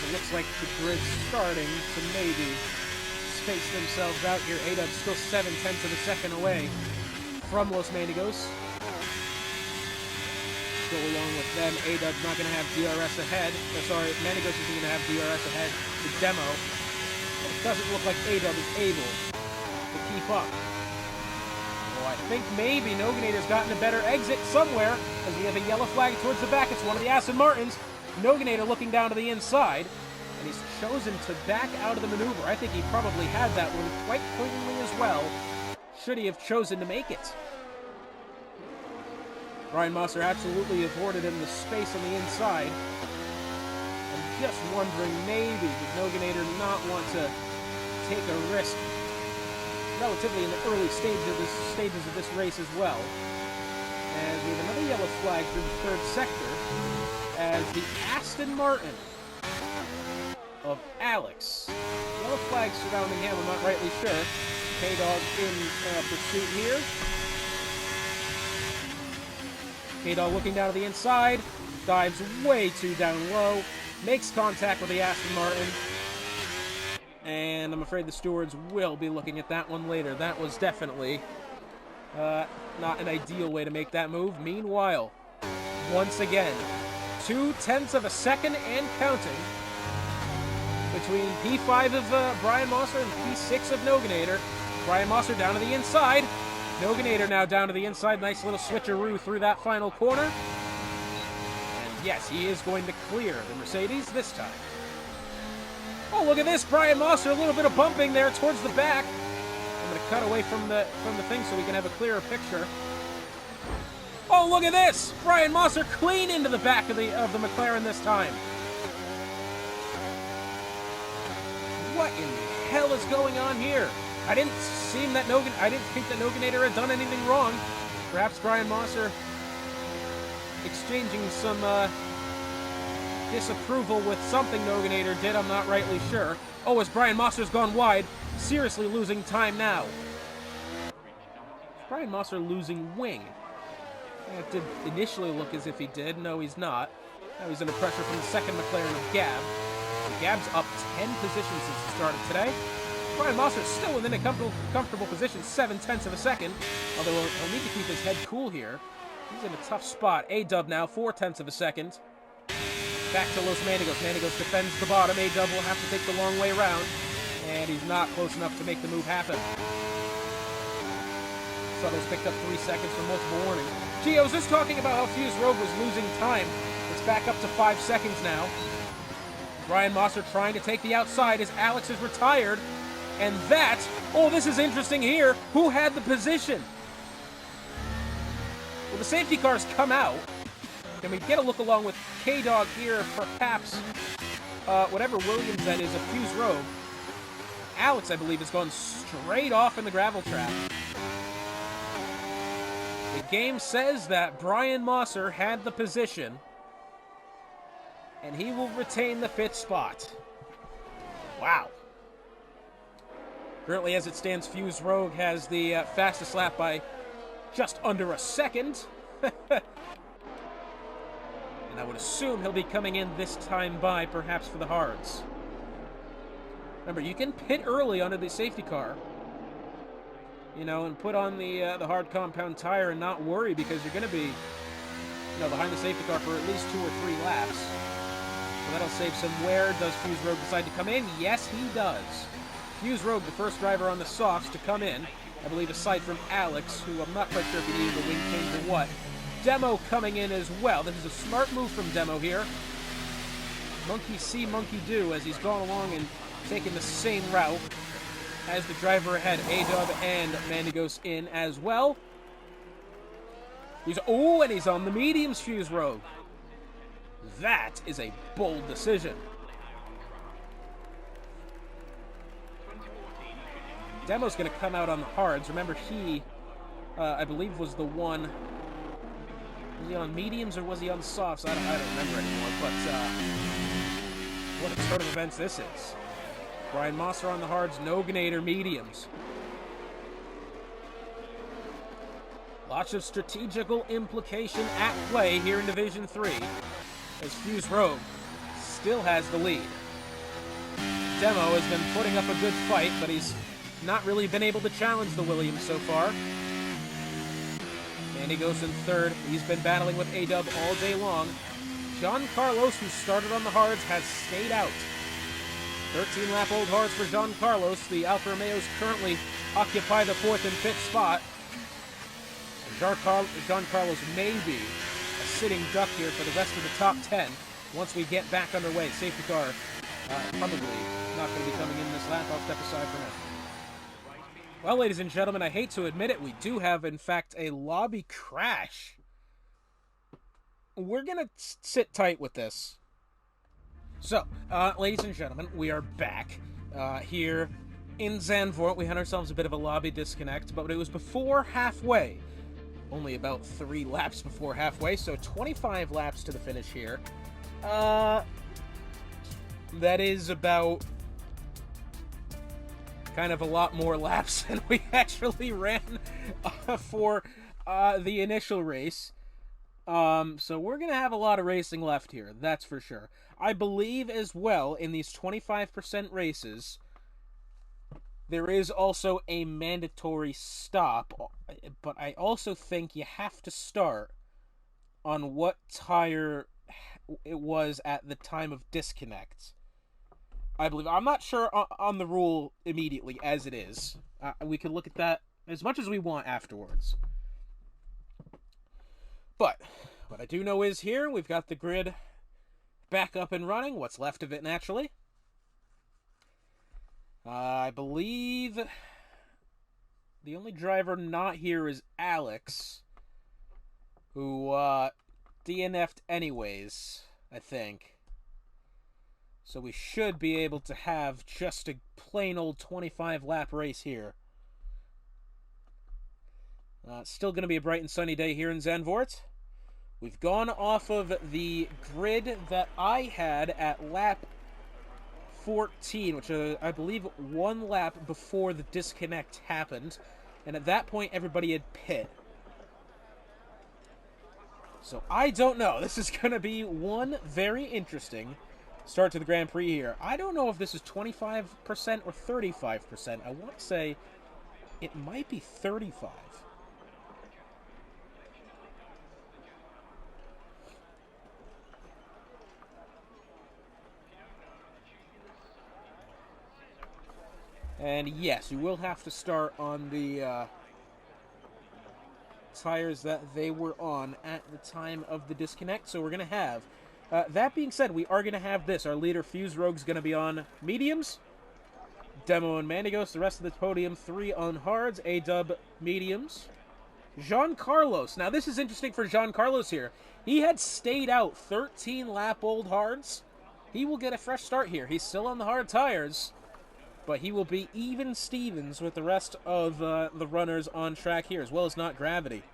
It looks like the grid's starting to maybe space themselves out here. A-Dub's still 0.7 of a second away from Los Mandigos. Go along with them. A-Dub's not going to have DRS ahead. Sorry, Mandigos isn't going to have DRS ahead. The demo. It doesn't look like A-Dub is able to keep up. Well, I think maybe Noganator's gotten a better exit somewhere as we have a yellow flag towards the back. It's one of the Aston Martins. Noganator looking down to the inside, and he's chosen to back out of the maneuver. I think he probably had that one quite cleanly as well, should he have chosen to make it. Brian Mosser absolutely avoided him the space on the inside. I'm just wondering, maybe did Noganator not want to take a risk relatively in the early stages of this race as well. And we have another yellow flag through the third sector, as the Aston Martin of Alex. Yellow flag surrounding him, I'm not rightly sure. K-Dog in pursuit here. K-Dog looking down to the inside, dives way too down low, makes contact with the Aston Martin, and I'm afraid the stewards will be looking at that one later. That was definitely not an ideal way to make that move. Meanwhile, once again, 0.2 of a second and counting between P5 of Brian Mosser and P6 of Noganator. Brian Mosser down to the inside. Noganator now down to the inside. Nice little switcheroo through that final corner. And yes, he is going to clear the Mercedes this time. Oh, look at this. Brian Mosser, a little bit of bumping there towards the back. I'm going to cut away from the thing so we can have a clearer picture. Oh, look at this! Brian Mosser clean into the back of the McLaren this time. What in the hell is going on here? I didn't think that Noganator had done anything wrong. Perhaps Brian Mosser exchanging some disapproval with something Noganator did. I'm not rightly sure. Oh, as Brian Mosser's gone wide, seriously losing time now. Is Brian Mosser losing wing? It did initially look as if he did. No, he's not. Now he's under pressure from the second McLaren of Gab. Gab's up 10 positions since the start of today. Brian Mosser's still within a comfortable position, 0.7 of a second. Although he'll need to keep his head cool here. He's in a tough spot. A-Dub now, 0.4 of a second. Back to Los Manigos. Manigos defends the bottom. A-Dub will have to take the long way around. And he's not close enough to make the move happen. Suttles picked up 3 seconds from multiple warnings. Gee, I was just talking about how Fuse Rogue was losing time. It's back up to 5 seconds now. Brian Mosser trying to take the outside as Alex is retired. And that, oh, this is interesting here. Who had the position? Well, the safety cars come out. Can we get a look along with K-Dog here, perhaps, whatever Williams that is, a Fuse Rogue. Alex, I believe, has gone straight off in the gravel trap. The game says that Brian Mosser had the position, and he will retain the 5th spot. Wow. Currently, as it stands, Fuse Rogue has the fastest lap by just under a second. And I would assume he'll be coming in this time by, perhaps for the hards. Remember, you can pit early onto the safety car, you know, and put on the hard compound tire and not worry, because you're going to be, you know, behind the safety car for at least 2 or 3 laps. So that'll save some wear. Does Fuse Rogue decide to come in? Yes, he does. Fuse Rogue, the first driver on the softs to come in, I believe, aside from Alex, who I'm not quite sure if he needed a wing change or what. Demo coming in as well. This is a smart move from Demo here. Monkey see, monkey do, as he's gone along and taken the same route as the driver ahead. A-Dub and Mandigos in as well. And he's on the mediums, Fuse Rogue. That is a bold decision. Demo's going to come out on the hards. Remember, he, I believe, was the one. Was he on mediums or was he on softs? I don't remember anymore. But what a turn of events this is. Brian Mosser on the hards, no Gnader mediums. Lots of strategical implication at play here in Division 3, as Fuse Rogue still has the lead. Demo has been putting up a good fight, but he's not really been able to challenge the Williams so far. And he goes in third. He's been battling with A-Dub all day long. John Carlos, who started on the hards, has stayed out. 13-lap-old hards for John Carlos. The Alfa Romeos currently occupy the 4th and 5th spot. And John Carlos may be a sitting duck here for the rest of the top 10 once we get back underway. Safety car probably not going to be coming in this lap. I'll step aside for now. Well, ladies and gentlemen, I hate to admit it, we do have, in fact, a lobby crash. We're going to sit tight with this. So, ladies and gentlemen, we are back here in Zandvoort. We had ourselves a bit of a lobby disconnect, but it was before halfway. Only about 3 laps before halfway, so 25 laps to the finish here. That is about kind of a lot more laps than we actually ran for the initial race. So we're going to have a lot of racing left here, that's for sure. I believe as well in these 25% races, there is also a mandatory stop, but I also think you have to start on what tire it was at the time of disconnect. I believe. I'm not sure on the rule immediately as it is. We can look at that as much as we want afterwards. But what I do know is here we've got the grid back up and running. What's left of it, naturally. I believe the only driver not here is Alex, who DNF'd anyways, I think. So we should be able to have just a plain old 25-lap race here. Still going to be a bright and sunny day here in Zandvoort. We've gone off of the grid that I had at lap 14, which I believe 1 lap before the disconnect happened. And at that point, everybody had pit. So I don't know. This is going to be one very interesting start to the Grand Prix here. I don't know if this is 25% or 35%. I want to say it might be 35. And yes, you will have to start on the tires that they were on at the time of the disconnect. So we're going to have... that being said, we are going to have this. Our leader, Fuse Rogue's going to be on mediums. Demo and Mandigos, the rest of the podium, 3 on hards. A-Dub, mediums. Jean Carlos. Now, this is interesting for Jean Carlos here. He had stayed out 13-lap-old hards. He will get a fresh start here. He's still on the hard tires, but he will be even Stevens with the rest of the runners on track here, as well as Not Gravity.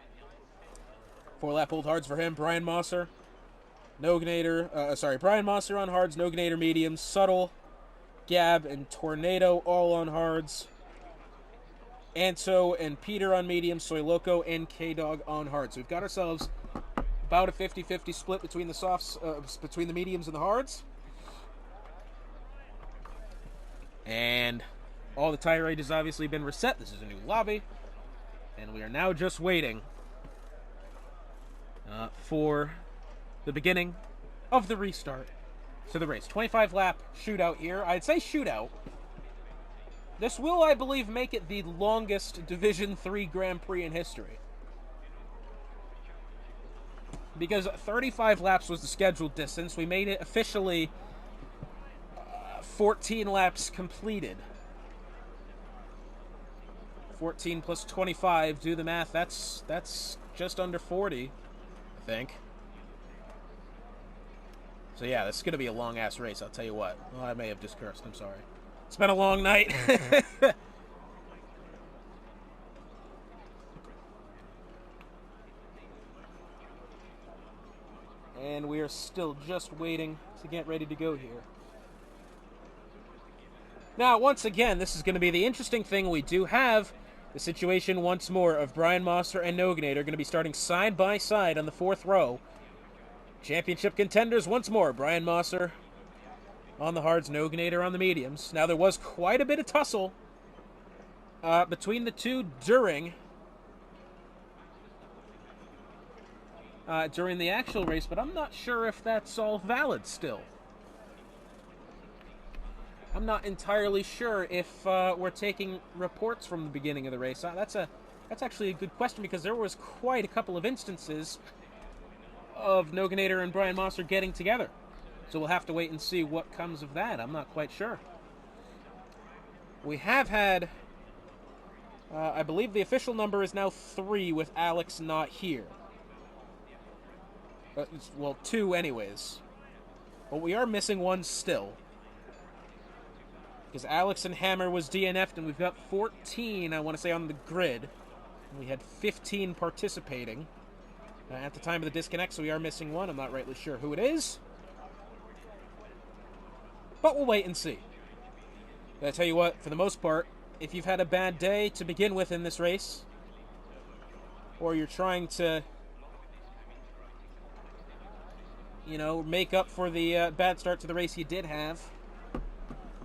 4-lap-old hards for him. Brian Mosser, Brian Mosser on hards, Noganator mediums, Subtle, Gab, and Tornado all on hards. Anto and Peter on mediums, Soy Loco and K-Dog on hards. So we've got ourselves about a 50-50 split between the softs, between the mediums and the hards. And all the tire rate has obviously been reset. This is a new lobby. And we are now just waiting for the beginning of the restart to the race. 25-lap shootout here. I'd say shootout. This will, I believe, make it the longest Division 3 Grand Prix in history. Because 35 laps was the scheduled distance. We made it officially 14 laps completed. 14 plus 25, do the math, that's just under 40, I think. So yeah, this is going to be a long-ass race, I'll tell you what. Well, I may have just cursed, I'm sorry. It's been a long night. And we are still just waiting to get ready to go here. Now, once again, this is going to be the interesting thing. We do have the situation once more of Brian Mosser and Noganator going to be starting side by side on the 4th row. Championship contenders once more. Brian Mosser on the hards, Noganator on the mediums. Now, there was quite a bit of tussle between the two during the actual race, but I'm not sure if that's all valid still. I'm not entirely sure if we're taking reports from the beginning of the race. That's actually a good question, because there was quite a couple of instances of Noganator and Brian Mosser getting together. So we'll have to wait and see what comes of that. I'm not quite sure. We have had, I believe the official number is now 3 with Alex not here. Well, 2 anyways. But we are missing 1 still. Because Alex and Hammer was DNF'd, and we've got 14, I want to say, on the grid. We had 15 participating at the time of the disconnect, so we are missing 1. I'm not rightly sure who it is. But we'll wait and see. But I tell you what, for the most part, if you've had a bad day to begin with in this race, or you're trying to, you know, make up for the bad start to the race you did have,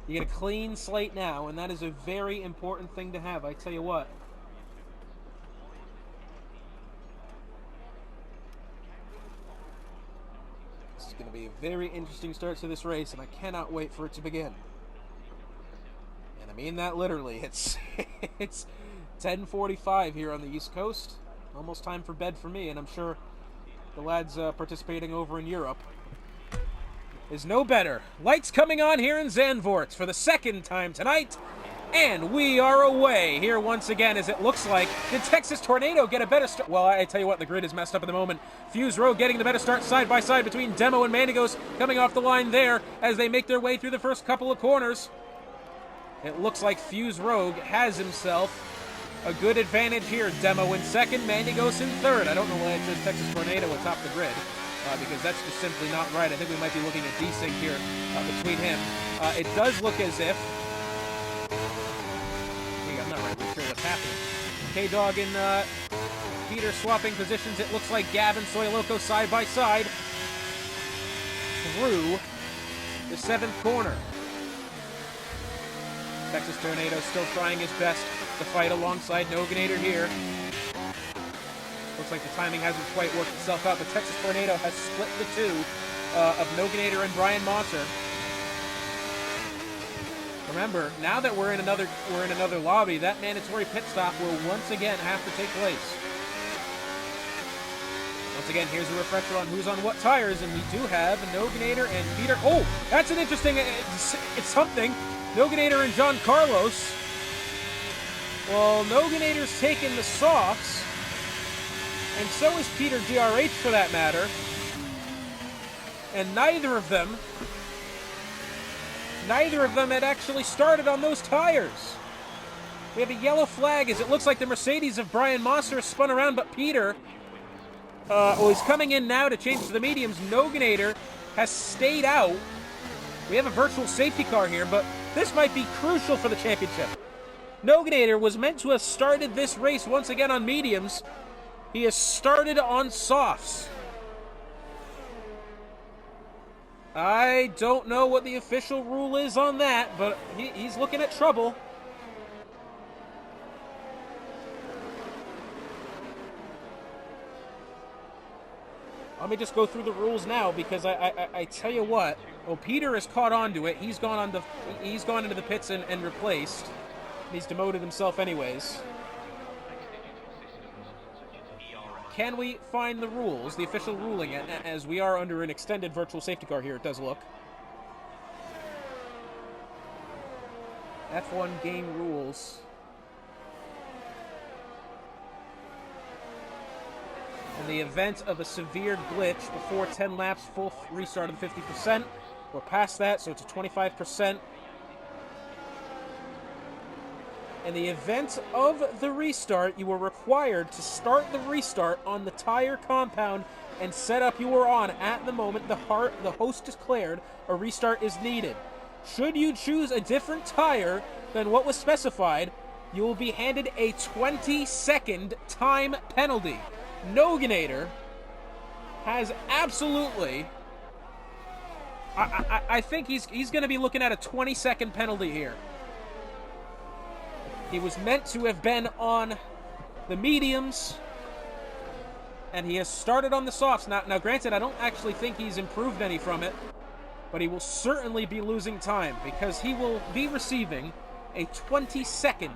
you get a clean slate now, and that is a very important thing to have, I tell you what. This is going to be a very interesting start to this race, and I cannot wait for it to begin. And I mean that literally. It's 10:45 here on the East Coast. Almost time for bed for me, and I'm sure the lads participating over in Europe is no better. Lights coming on here in Zandvoort for the 2nd time tonight, and we are away here once again, as it looks like. Did Texas Tornado get a better start? Well, I tell you what, the grid is messed up at the moment. Fuse Rogue getting the better start side by side between Demo and Mandigos, coming off the line there as they make their way through the first couple of corners. It looks like Fuse Rogue has himself a good advantage here. Demo in 2nd, Mandigos in 3rd. I don't know why it says Texas Tornado atop the grid, because that's just simply not right. I think we might be looking at desync here between him. It does look as if... I'm not really sure what's happening. K-Dog and Peter swapping positions. It looks like Gab and Soy Loco side by side through the 7th corner. Texas Tornado still trying his best to fight alongside Noganator here. Looks like the timing hasn't quite worked itself out, but Texas Tornado has split the two of Noganator and Brian Mosser. Remember, now that we're in another lobby, that mandatory pit stop will once again have to take place. Once again, here's a refresher on who's on what tires, and we do have Noganator and Peter. Oh, that's an interesting. It's something. Noganator and John Carlos. Well, Noganator's taken the softs, and so is Peter DRH for that matter. And neither of them had actually started on those tires. We have a yellow flag as it looks like the Mercedes of Brian Mosser is spun around, but Peter, he's coming in now to change to the mediums. Noganator has stayed out. We have a virtual safety car here, but this might be crucial for the championship. Noganator was meant to have started this race once again on mediums. He has started on softs. I don't know what the official rule is on that, but he's looking at trouble. Let me just go through the rules now, because I tell you what. Oh, Peter has caught on to it. He's gone into the pits and replaced. He's demoted himself anyways. Can we find the rules, the official ruling, as we are under an extended virtual safety car here, it does look. F1 game rules. In the event of a severe glitch before 10 laps, full restart of 50%. We're past that, so it's a 25%. In the event of the restart, you are required to start the restart on the tire compound and setup you are on at the moment the host declared a restart is needed. Should you choose a different tire than what was specified, you will be handed a 20-second time penalty. Noganator has absolutely... I think he's going to be looking at a 20-second penalty here. He was meant to have been on the mediums, and he has started on the softs. Now, granted, I don't actually think he's improved any from it, but he will certainly be losing time, because he will be receiving a 20-second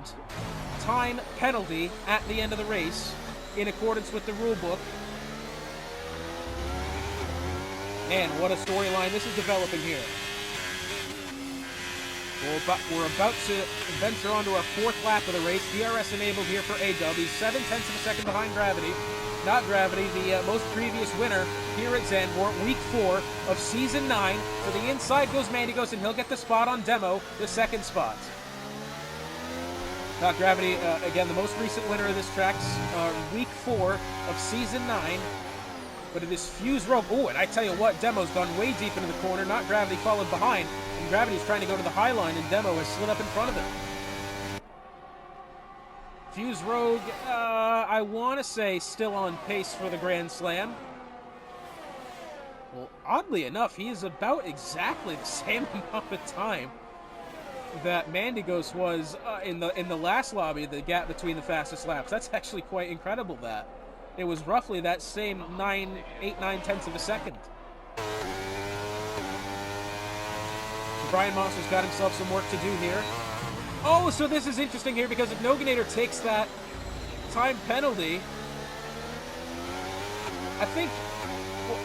time penalty at the end of the race, in accordance with the rule book. Man, what a storyline this is developing here. We're about to venture onto our fourth lap of the race. DRS enabled here for A-Dub. He's 0.7 of a second behind Gravity. Not Gravity, the most previous winner here at Zandvoort, week 4 of season 9. To the inside goes Mandigos, and he'll get the spot on Demo, the second spot. Not Gravity, again, the most recent winner of this track's week 4 of season 9. But it is Fuse Rogue. Oh, and I tell you what, Demo's gone way deep into the corner. Not Gravity followed behind. And Gravity's trying to go to the high line, and Demo has slid up in front of him. Fuse Rogue, I want to say, still on pace for the Grand Slam. Well, oddly enough, he is about exactly the same amount of time that Mandigos was in the last lobby, the gap between the fastest laps. That's actually quite incredible that. It was roughly that same 8-9 of a second. So Brian Monster's got himself some work to do here. Oh, so this is interesting here, because if Noganator takes that time penalty, I think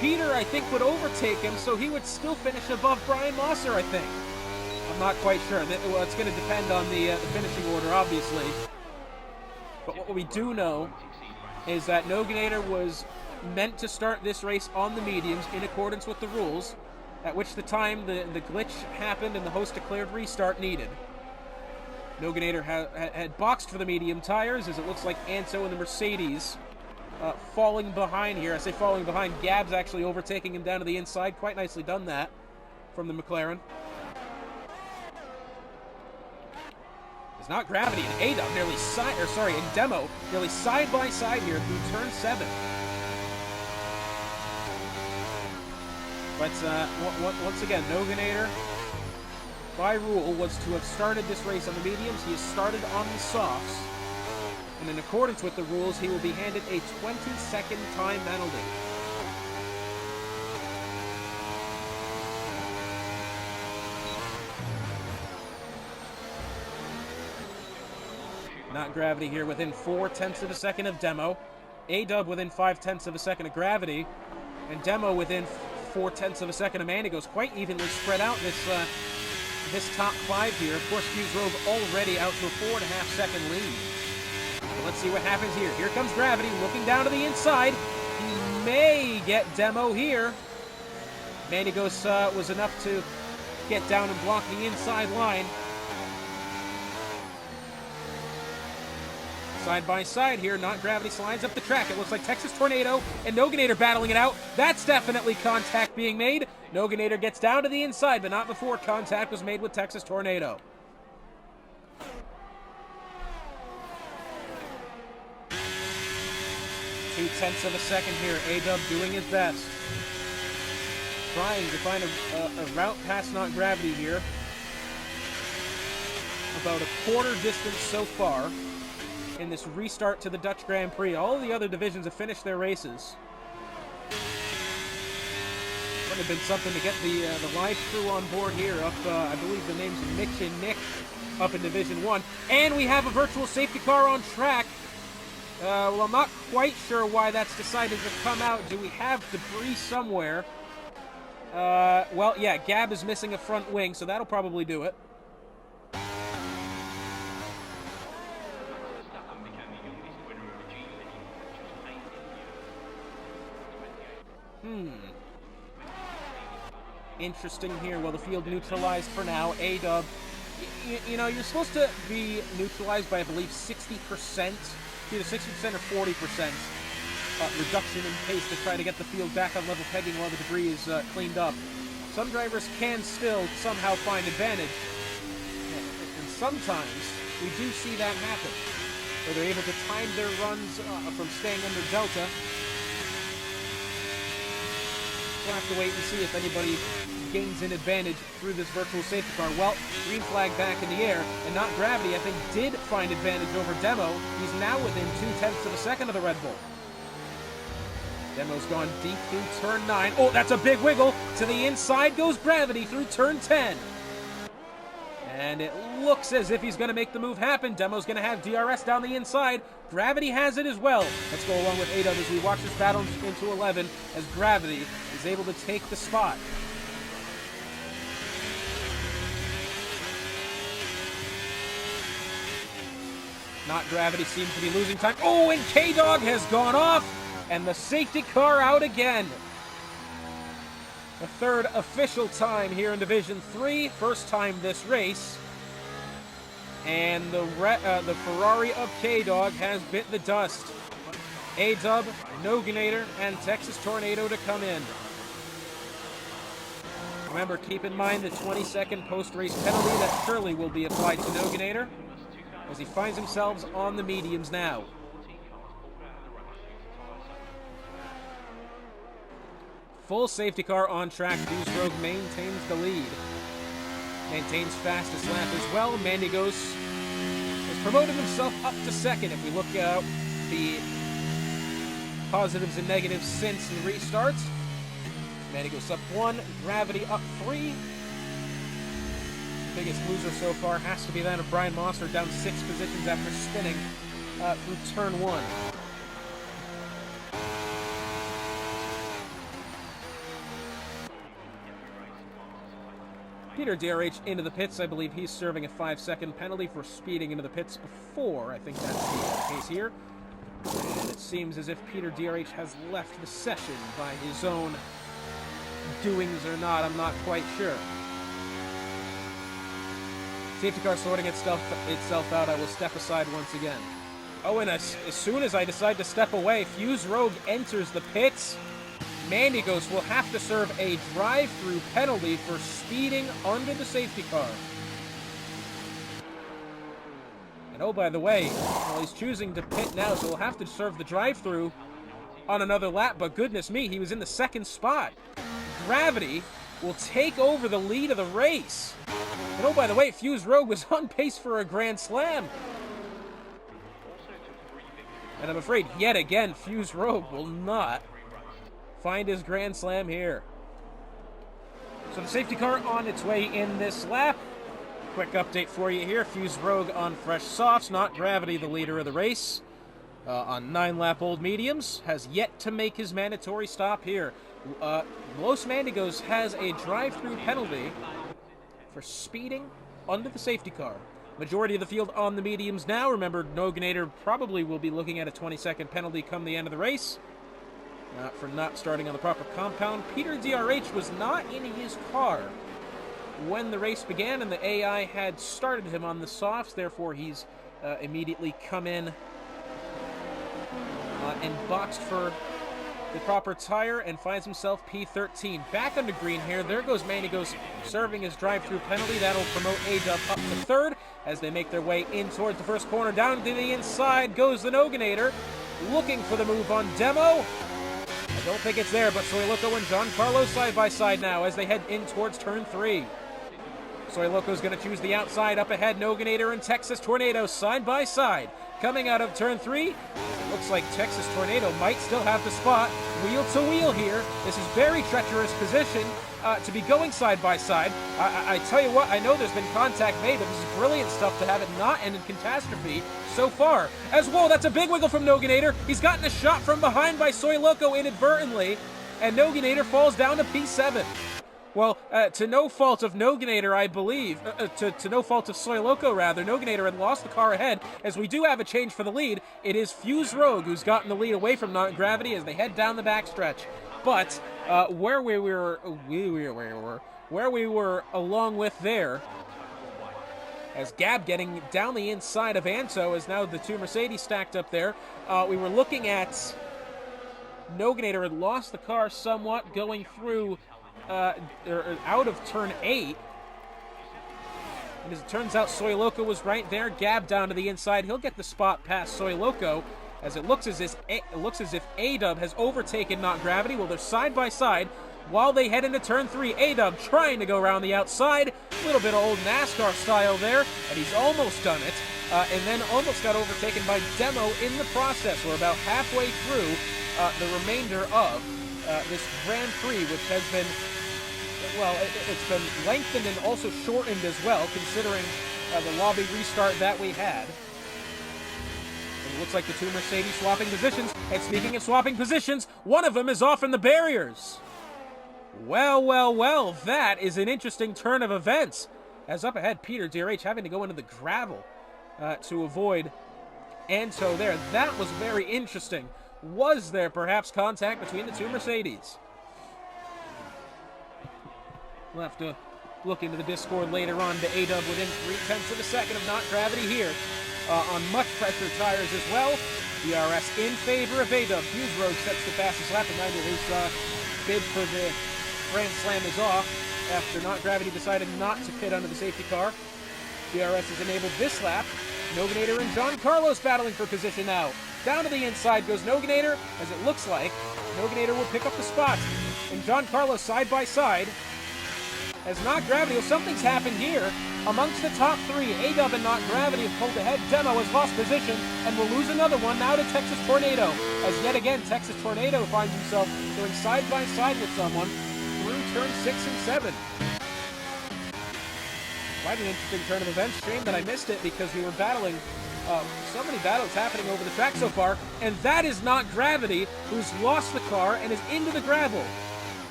Peter, would overtake him, so he would still finish above Brian Mosser, I think. I'm not quite sure. Well, it's going to depend on the finishing order, obviously. But what we do know is that Noganator was meant to start this race on the mediums in accordance with the rules, at which the time the glitch happened and the host declared restart needed. Noganator had boxed for the medium tires, as it looks like Anto and the Mercedes falling behind here. I say falling behind. Gab's actually overtaking him down to the inside. Quite nicely done that from the McLaren. It's not Gravity and A-Dub and Demo nearly side by side here through turn 7. But once again, Noganator, by rule, was to have started this race on the mediums. He has started on the softs, and in accordance with the rules, he will be handed a 20-second time penalty. Not Gravity here within 4/10 of a second of Demo. A-Dub within 5/10 of a second of Gravity. And Demo within 4/10 of a second of Mandigos. Quite evenly spread out this top 5 here. Of course, Fuse Rogue already out to a 4.5 second lead. So let's see what happens here. Here comes Gravity looking down to the inside. He may get Demo here. Mandigos was enough to get down and block the inside line. Side by side here, Not Gravity slides up the track. It looks like Texas Tornado and Noganator battling it out. That's definitely contact being made. Noganator gets down to the inside, but not before contact was made with Texas Tornado. Two-tenths of a second here. A-Dub doing his best. Trying to find a route past Not Gravity here. About a quarter distance so far in this restart to the Dutch Grand Prix. All of the other divisions have finished their races. Would have been something to get the live crew on board here. Up, I believe the names of Mitch and Nick up in Division 1. And we have a virtual safety car on track. Well, I'm not quite sure why that's decided to come out. Do we have debris somewhere? Well, yeah, Gab is missing a front wing, so that'll probably do it. Interesting here. Well, the field neutralized for now. A-Dub, you know, you're supposed to be neutralized by, I believe, 60%. Either 60% or 40% reduction in pace to try to get the field back on level pegging while the debris is cleaned up. Some drivers can still somehow find advantage. And sometimes we do see that happen, where they're able to time their runs from staying under Delta. We'll have to wait and see if anybody gains an advantage through this virtual safety car. Well, green flag back in the air, and Not Gravity, I think, did find advantage over Demo. He's now within 2/10 of a second of the Red Bull. Demo's gone deep through turn 9. Oh, that's a big wiggle. To the inside goes Gravity through turn 10. And it looks as if he's going to make the move happen. Demo's going to have DRS down the inside. Gravity has it as well. Let's go along with A-Dub as we watch this battle into 11 as Gravity is able to take the spot. Not Gravity seems to be losing time. Oh, and K-Dog has gone off, and the safety car out again. The third official time here in Division 3, first time this race. And the Ferrari of K-Dog has bit the dust. A-Dub, Noganator, and Texas Tornado to come in. Remember, keep in mind the 20-second post-race penalty that surely will be applied to Noganator as he finds himself on the mediums now. Full safety car on track. Fuse Rogue maintains the lead. Maintains fastest lap as well. Mandigos has promoted himself up to second. If we look at the positives and negatives since the restart, Mandigos up 1, Gravity up 3. Biggest loser so far has to be that of Brian Mosser, down 6 positions after spinning through turn 1. Peter DRH into the pits. I believe he's serving a 5-second penalty for speeding into the pits before. I think that's the case here. And it seems as if Peter DRH has left the session by his own doings or not. I'm not quite sure. Safety car sorting itself out. I will step aside once again. Oh, and as soon as I decide to step away, Fuse Rogue enters the pits. Mandigos will have to serve a drive-through penalty for speeding under the safety car. And oh, by the way, well, he's choosing to pit now, so he'll have to serve the drive-through on another lap, but goodness me, he was in the second spot. Gravity will take over the lead of the race. And oh, by the way, Fuse Rogue was on pace for a Grand Slam. And I'm afraid, yet again, Fuse Rogue will not find his Grand Slam here. So the safety car on its way in this lap. Quick update for you here. Fuse Rogue on fresh softs, Not Gravity, the leader of the race. On 9-lap-old mediums, has yet to make his mandatory stop here. Los Mandigos has a drive-through penalty for speeding under the safety car. Majority of the field on the mediums now. Remember, Noganator probably will be looking at a 20-second penalty come the end of the race for not starting on the proper compound. Peter DRH was not in his car when the race began, and the AI had started him on the softs. Therefore, he's immediately come in and boxed for the proper tire and finds himself P13. Back under green here. There goes Mandigos serving his drive-through penalty. That'll promote A-Dub up to third as they make their way in towards the first corner. Down to the inside goes the Noganator, looking for the move on Demo. I don't think it's there, but Soy Loco and Giancarlo side by side now as they head in towards turn 3. Soy Loco's going to choose the outside. Up ahead, Noganator and Texas Tornado side by side. Coming out of turn 3, it looks like Texas Tornado might still have the spot. Wheel to wheel here. This is very treacherous position to be going side by side. I tell you what, I know there's been contact made, but this is brilliant stuff to have it not end in catastrophe so far. As well, that's a big wiggle from Noganator. He's gotten a shot from behind by Soy Loco inadvertently, and Noganator falls down to P7. Well, to no fault of Noganator, I believe, to no fault of Soy Loco, rather, Noganator had lost the car ahead, as we do have a change for the lead. It is Fuse Rogue who's gotten the lead away from Not Gravity as they head down the backstretch. But where we were along with there, as Gab getting down the inside of Anto, as now the two Mercedes stacked up there, we were looking at Noganator had lost the car somewhat going through out of turn 8. And as it turns out, Soy Loco was right there. Gab down to the inside. He'll get the spot past Soy Loco, as it looks as if A-Dub has overtaken Not Gravity. Well, they're side by side while they head into turn 3. A-Dub trying to go around the outside. A little bit of old NASCAR style there, and he's almost done it. And then almost got overtaken by Demo in the process. We're about halfway through the remainder of this Grand Prix, which has been, well, it's been lengthened and also shortened as well, considering the lobby restart that we had. And it looks like the two Mercedes swapping positions. And speaking of swapping positions, one of them is off in the barriers. Well, that is an interesting turn of events. As up ahead, Peter DRH having to go into the gravel to avoid Anto there. That was very interesting. Was there perhaps contact between the two Mercedes? We'll have to look into the Discord later on. To A-Dub within 0.3 of a second of Not Gravity here on much pressure tires as well. DRS in favor of A-Dub. Fuse Rogue sets the fastest lap, and his bid for the Grand Slam is off after Not Gravity decided not to pit under the safety car. DRS is enabled this lap. Noganator and Giancarlo's battling for position now. Down to the inside goes Noganator, as it looks like Noganator will pick up the spot. And Giancarlo side by side. As Not Gravity, well, something's happened here. Amongst the top 3, A-Dub and Not Gravity have pulled ahead. Demo has lost position and will lose another one now to Texas Tornado. As yet again, Texas Tornado finds himself going side by side with someone through turn 6 and 7. Quite an interesting turn of events. Shame that I missed it because we were battling so many battles happening over the track so far, and that is Not Gravity, who's lost the car and is into the gravel.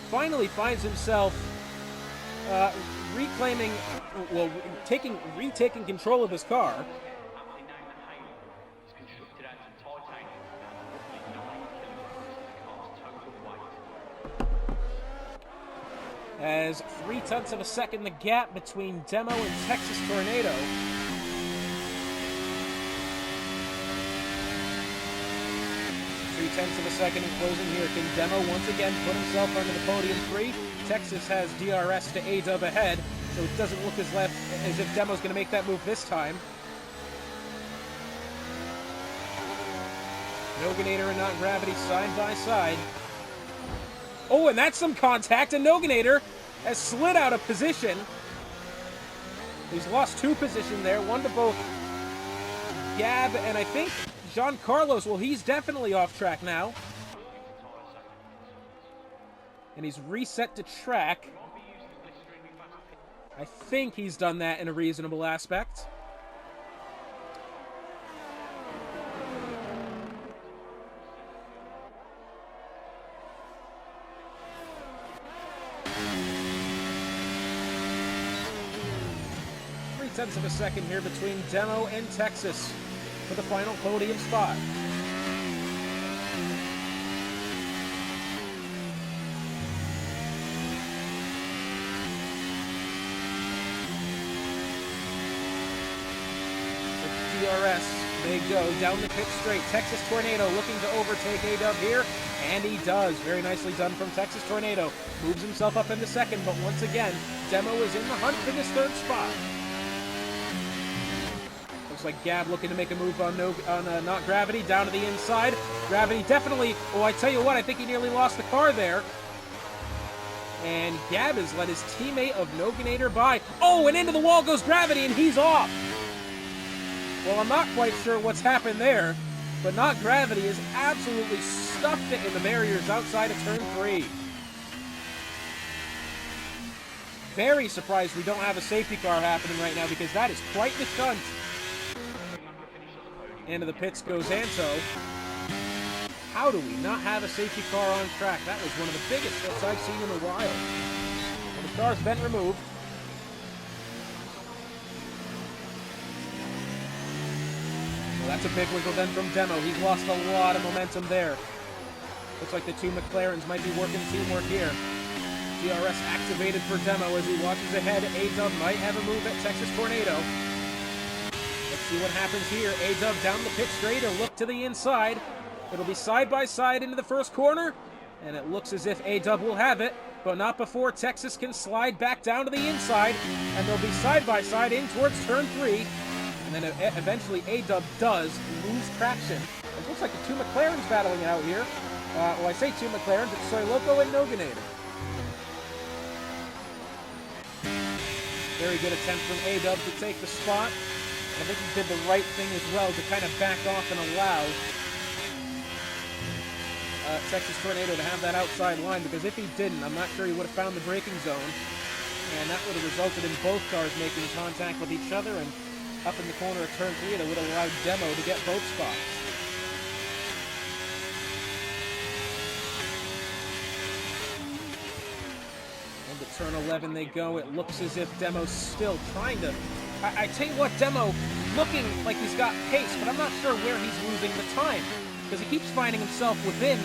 Finally finds himself retaking control of his car. As 0.3 of a second the gap between Demo and Texas Tornado. 0.3 of a second in closing here. Can Demo once again put himself under the podium 3? Texas has DRS to A-Dub ahead, so it doesn't look as if Demo's going to make that move this time. Noganator and Not Gravity side by side. Oh, and that's some contact, and Noganator has slid out of position. He's lost 2 position there, one to both Gab and I think Giancarlo's. Well, he's definitely off track now. And he's reset to track. I think he's done that in a reasonable aspect. Tenths of a second here between Demo and Texas for the final podium spot. The DRS, they go down the pit straight. Texas Tornado looking to overtake A-Dub here, and he does. Very nicely done from Texas Tornado. Moves himself up into second, but once again, Demo is in the hunt for this third spot. Like Gab looking to make a move on not Gravity, down to the inside. Gravity definitely, oh, I tell you what, I think he nearly lost the car there. And Gab has let his teammate of Noganator by. Oh, and into the wall goes Gravity, and he's off. Well, I'm not quite sure what's happened there, but Not Gravity has absolutely stuffed it in the barriers outside of turn 3. Very surprised we don't have a safety car happening right now, because that is quite the shunt. Into the pits goes Anto. How do we not have a safety car on track? That was one of the biggest hits I've seen in a while. Well, the car's been removed. Well, that's a big wiggle then from Demo. He's lost a lot of momentum there. Looks like the two McLarens might be working teamwork here. DRS activated for Demo as he watches ahead. A-Dub might have a move at Texas Tornado. Let's see what happens here. A-Dub down the pit straight or look to the inside. It'll be side by side into the first corner, and it looks as if A-Dub will have it, but not before Texas can slide back down to the inside, and they'll be side by side in towards turn 3, and then eventually A-Dub does lose traction. It looks like the two McLarens battling it out here. Well, I say two McLarens, it's Soy Loco and Noganator. Very good attempt from A-Dub to take the spot. I think he did the right thing as well to kind of back off and allow Texas Tornado to have that outside line, because if he didn't, I'm not sure he would have found the braking zone, and that would have resulted in both cars making contact with each other, and up in the corner of turn 3, that would have allowed Demo to get both spots. Into turn 11 they go. It looks as if Demo's still trying to... I tell you what, Demo looking like he's got pace, but I'm not sure where he's losing the time, because he keeps finding himself within,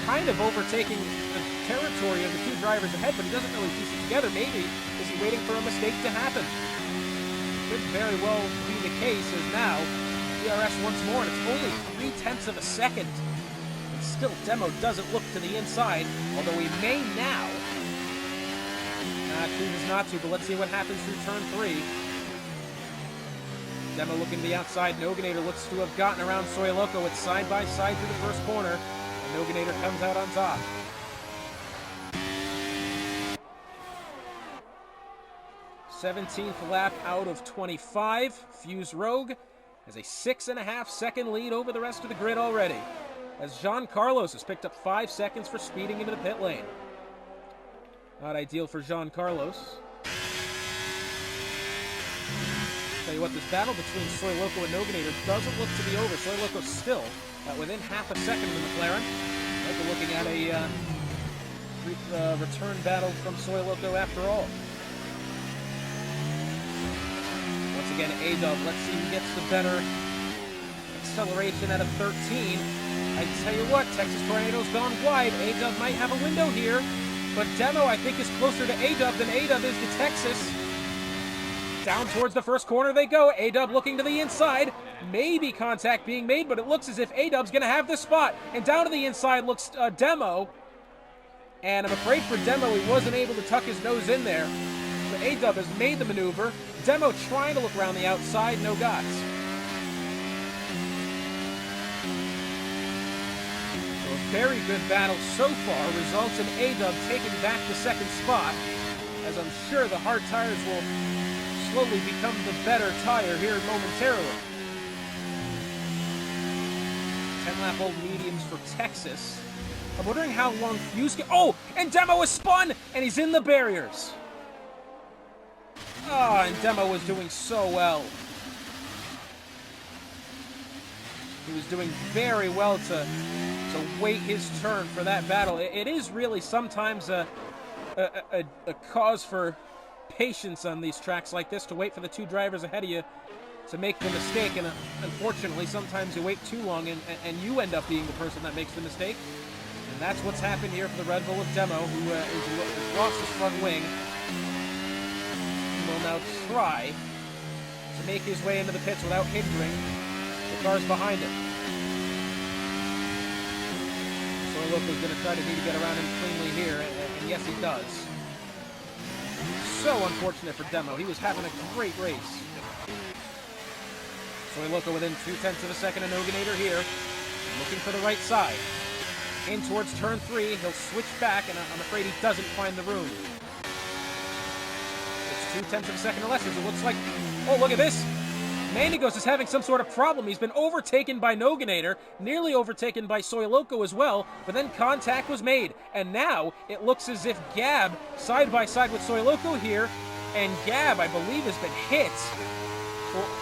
kind of overtaking the territory of the two drivers ahead, but he doesn't really piece it together. Maybe is he waiting for a mistake to happen? Could very well be the case, as now DRS once more, and it's only 0.3 of a second. And still, Demo doesn't look to the inside, although he may now. Chooses not to, but let's see what happens through turn 3. Demo looking to the outside. Noganator looks to have gotten around Soy Loco. It's side by side through the first corner, and Noganator comes out on top. .17th lap out of 25. Fuse Rogue has a 6.5 second lead over the rest of the grid already, as Jean Carlos has picked up 5 seconds for speeding into the pit lane. Not ideal for Jean Carlos. Tell you what, this battle between Soy Loco and Noganator doesn't look to be over. Soy Loco still within half a second of the McLaren. Might be looking at a return battle from Soy Loco after all. Once again, A-Dub, let's see who gets the better acceleration out of 13. I tell you what, Texas Tornado's gone wide. A-Dub might have a window here, but Demo, I think, is closer to A-Dub than A-Dub is to Texas. Down towards the first corner they go. A-Dub looking to the inside. Maybe contact being made, but it looks as if A-Dub's going to have this spot. And down to the inside looks Demo. And I'm afraid for Demo, he wasn't able to tuck his nose in there. But A-Dub has made the maneuver. Demo trying to look around the outside. No guts. So a very good battle so far results in A-Dub taking back the second spot, as I'm sure the hard tires will slowly become the better tire here momentarily. 10-lap-old mediums for Texas. I'm wondering how long Fuse can... Oh! And Demo is spun! And he's in the barriers. Oh, and Demo was doing so well. He was doing very well to wait his turn for that battle. It is really sometimes a cause for patience on these tracks like this, to wait for the two drivers ahead of you to make the mistake. And unfortunately, sometimes you wait too long and you end up being the person that makes the mistake. And that's what's happened here for the Red Bull of Demo, who has lost his front wing. He will now try to make his way into the pits without hindering the cars behind him. Soyloko's going to try to need to get around him cleanly here, and yes, he does. So unfortunate for Demo. He was having a great race. Soyloko within 0.2 of a second of Noganator here, looking for the right side. In towards turn 3, he'll switch back, and I'm afraid he doesn't find the room. It's 0.2 of a second or less, as it looks like. Oh, look at this! Mandigos is having some sort of problem. He's been overtaken by Noganator, nearly overtaken by Soyloko as well, but then contact was made. And now it looks as if Gab, side by side with Soyloko here, and Gab, I believe, has been hit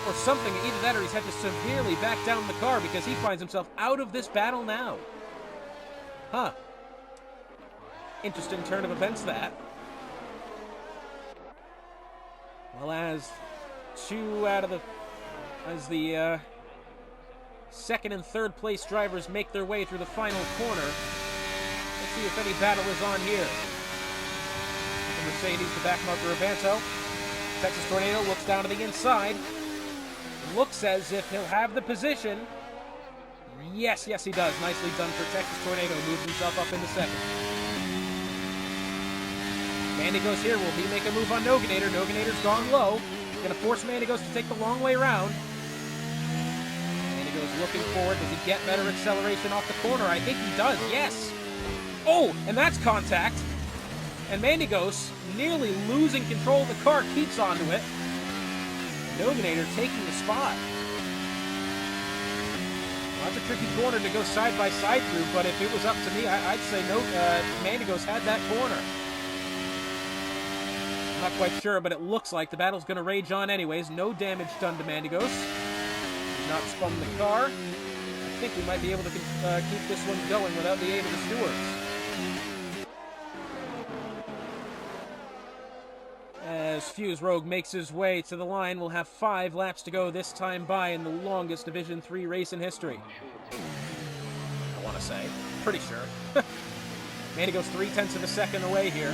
or something. Either that or he's had to severely back down the car because he finds himself out of this battle now. Huh. Interesting turn of events, that. Well, as the second and third place drivers make their way through the final corner, let's see if any battle is on here. The Mercedes, the back marker Avanto. Texas Tornado looks down to the inside. Looks as if he'll have the position. Yes, he does. Nicely done for Texas Tornado. Moves himself up into second. Mandigos here. Will he make a move on Noganator? Noganator's gone low. Going to force Mandigos to take the long way around. Mandigos looking forward. Does he get better acceleration off the corner? I think he does. Yes. Oh, and that's contact. And Mandigos, nearly losing control of the car, keeps onto it. Noganator taking the spot. Well, that's a tricky corner to go side by side through, but if it was up to me, I'd say Mandigos had that corner. I'm not quite sure, but it looks like the battle's going to rage on anyways. No damage done to Mandigos. He's not spun the car. I think we might be able to keep this one going without the aid of the stewards. As Fuse Rogue makes his way to the line, we'll have 5 laps to go this time by in the longest Division 3 race in history. I want to say. Pretty sure. Mandigos 0.3 of a second away here.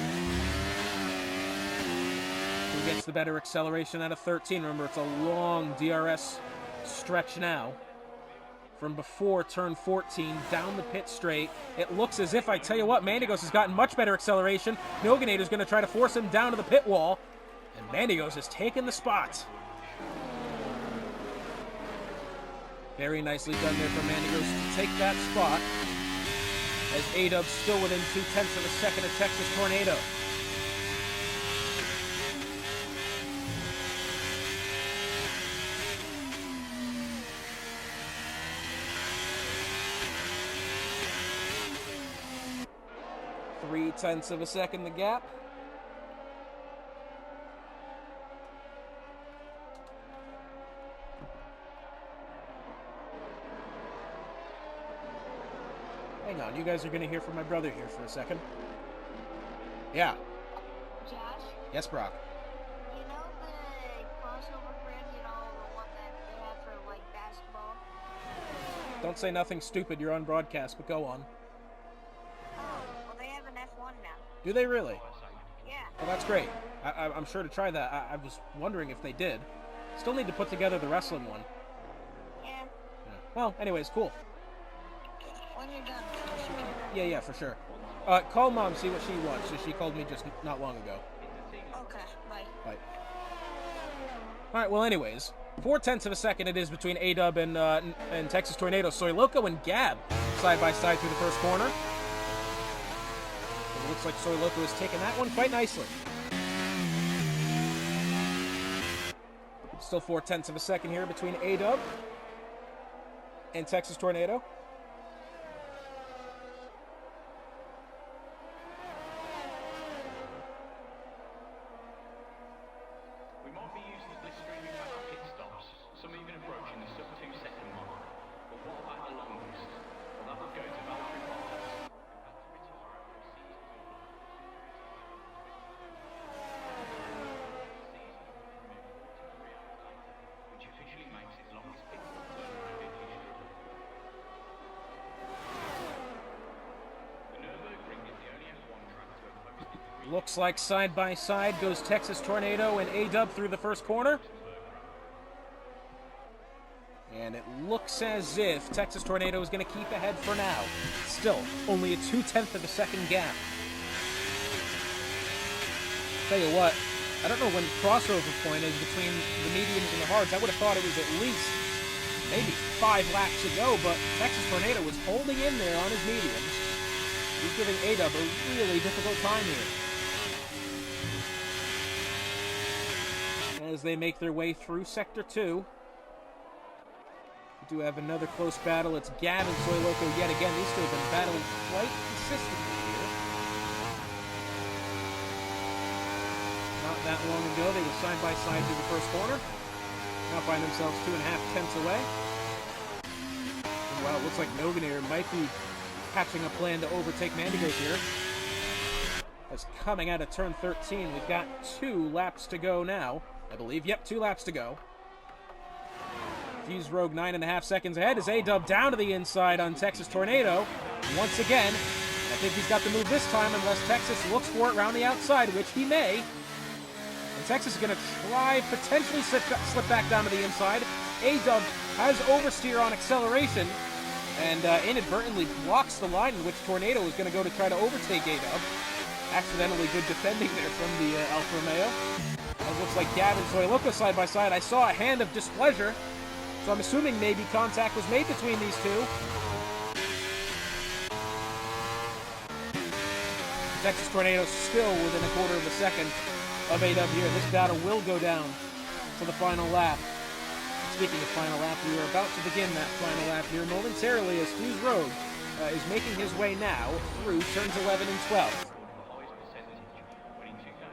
Who gets the better acceleration out of 13? Remember, it's a long DRS stretch now. From before turn 14, down the pit straight. It looks as if, I tell you what, Mandigos has gotten much better acceleration. Noganator's going to try to force him down to the pit wall. And Mandigos has taken the spot. Very nicely done there for Mandigos to take that spot. As A-Dub's still within 0.2 of a second of Texas Tornado. .3 of a second the gap. Hang on, you guys are going to hear from my brother here for a second. Yeah. Josh? Yes, Brock. You know the crossover grid, the one that they have for, basketball? Don't say nothing stupid, you're on broadcast, but go on. Well, they have an F1 now. Do they really? Yeah. Well, that's great. I'm sure to try that. I was wondering if they did. Still need to put together the wrestling one. Yeah. Well, anyways, cool. When you're done. Yeah, for sure. Call Mom, see what she wants. So she called me just not long ago. Okay, bye. Alright, well, anyways. 0.4 of a second it is between A-Dub and Texas Tornado. Soyloko and Gab side by side through the first corner. It looks like Soyloko has taken that one quite nicely. Still 0.4 of a second here between A-Dub and Texas Tornado. Looks like side by side goes Texas Tornado and A-Dub through the first corner. And it looks as if Texas Tornado is going to keep ahead for now. Still, only a 0.2 of a second gap. Tell you what, I don't know when crossover point is between the mediums and the hards. I would have thought it was at least maybe 5 laps to go, but Texas Tornado was holding in there on his mediums. He's giving A-Dub a really difficult time here. As they make their way through Sector 2. We do have another close battle. It's Gab and Soy Loco yet again. These two have been battling quite consistently here. Not that long ago, they were side by side through the first corner. Now find themselves 2.5 tenths away. And, well, it looks like Noganair might be hatching a plan to overtake Mandigos here. As coming out of turn 13, we've got 2 laps to go now, I believe. Yep, 2 laps to go. Fuse Rogue 9.5 seconds ahead as A-Dub down to the inside on Texas Tornado. Once again, I think he's got the move this time unless Texas looks for it around the outside, which he may. And Texas is going to try, potentially slip back down to the inside. A-Dub has oversteer on acceleration and inadvertently blocks the line in which Tornado is going to go to try to overtake A-Dub. Accidentally good defending there from the Alfa Romeo. It looks like Gab and Soy Loco side by side. I saw a hand of displeasure, so I'm assuming maybe contact was made between these two. Texas Tornado still within a quarter of a second of A-Dub here. This battle will go down to the final lap. Speaking of final lap, we are about to begin that final lap here momentarily as Fuse Rogue is making his way now through turns 11 and 12.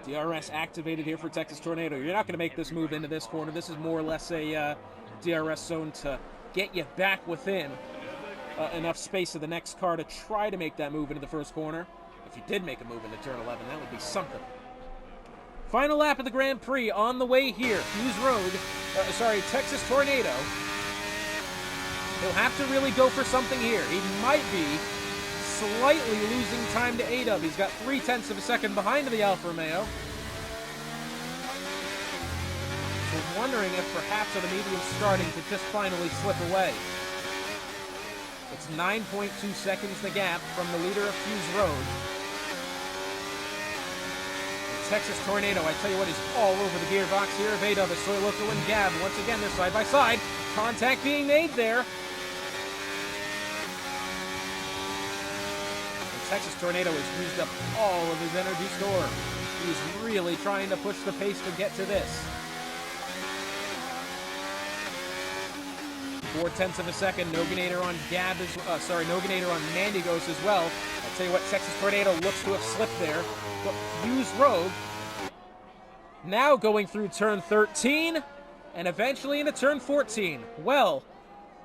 DRS activated here for Texas Tornado. You're not going to make this move into this corner. This is more or less a DRS zone to get you back within enough space of the next car to try to make that move into the first corner. If you did make a move into turn 11, that would be something. Final lap of the Grand Prix on the way here. Fuse Rogue, Texas Tornado. He'll have to really go for something here. He might be slightly losing time to A-Dub. He's got 0.3 of a second behind the Alfa Romeo. So wondering if perhaps the medium's starting to just finally slip away. It's 9.2 seconds the gap from the leader of Fuse Road. Texas Tornado, I tell you what, is all over the gearbox here of A-Dub as Soy Loco and Gab. Once again, they're side by side. Contact being made there. Texas Tornado has used up all of his energy store. He's really trying to push the pace to get to this. 0.4 of a second. Noganator on Noganator on Mandigos as well. I'll tell you what, Texas Tornado looks to have slipped there. But Fuse Rogue now going through turn 13 and eventually into turn 14. Well,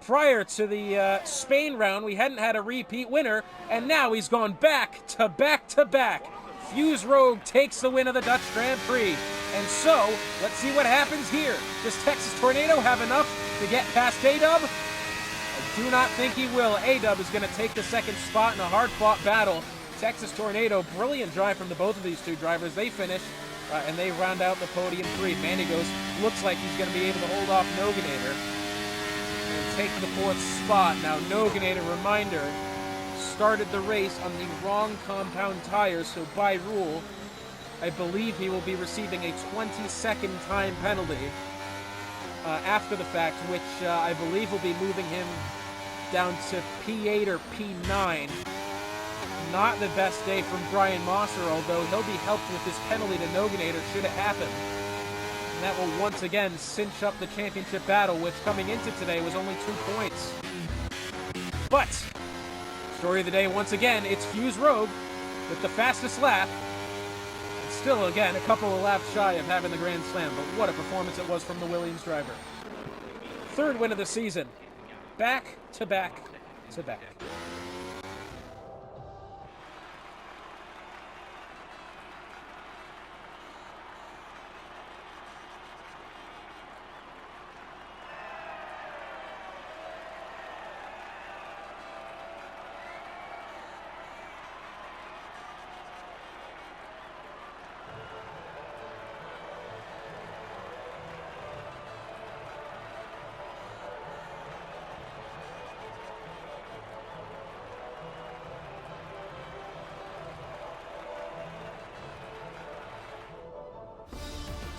prior to the Spain round, we hadn't had a repeat winner, and now he's gone back to back to back. Fuse Rogue takes the win of the Dutch Grand Prix. And so, let's see what happens here. Does Texas Tornado have enough to get past A-Dub? I do not think he will. A-Dub is going to take the second spot in a hard-fought battle. Texas Tornado, brilliant drive from the both of these two drivers. They finish, and they round out the podium 3. Mandigos looks like he's going to be able to hold off Noganator and take the 4th spot. Now, Noganator, reminder, started the race on the wrong compound tires, so by rule, I believe he will be receiving a 20-second time penalty after the fact, which I believe will be moving him down to P8 or P9. Not the best day from Brian Mosser, although he'll be helped with this penalty to Noganator should it happen. And that will once again cinch up the championship battle, which coming into today was only 2 points. But, story of the day once again, it's Fuse Rogue with the fastest lap. And still, again, a couple of laps shy of having the Grand Slam, but what a performance it was from the Williams driver. 3rd win of the season. Back to back to back.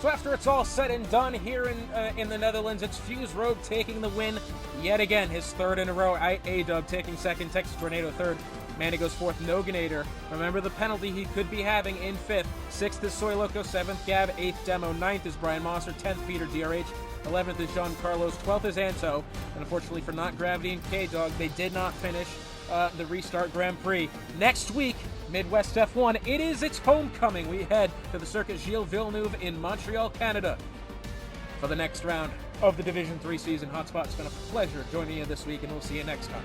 So after it's all said and done here in the Netherlands, it's Fuse Rogue taking the win yet again, his third in a row. A-Dub taking second, Texas Tornado third. Mandy goes fourth, Noganator. Remember the penalty he could be having in fifth. Sixth is Soy Loco, seventh Gab, eighth Demo, ninth is Brian Monster, 10th Peter DRH, 11th is Jean Carlos, 12th is Anto. And unfortunately for Not Gravity and K-Dog, they did not finish the Restart Grand Prix. Next week, Midwest F1, it is its homecoming. We head to the Circuit Gilles Villeneuve in Montreal, Canada for the next round of the Division 3 season. Hotspot, it's been a pleasure joining you this week, and we'll see you next time.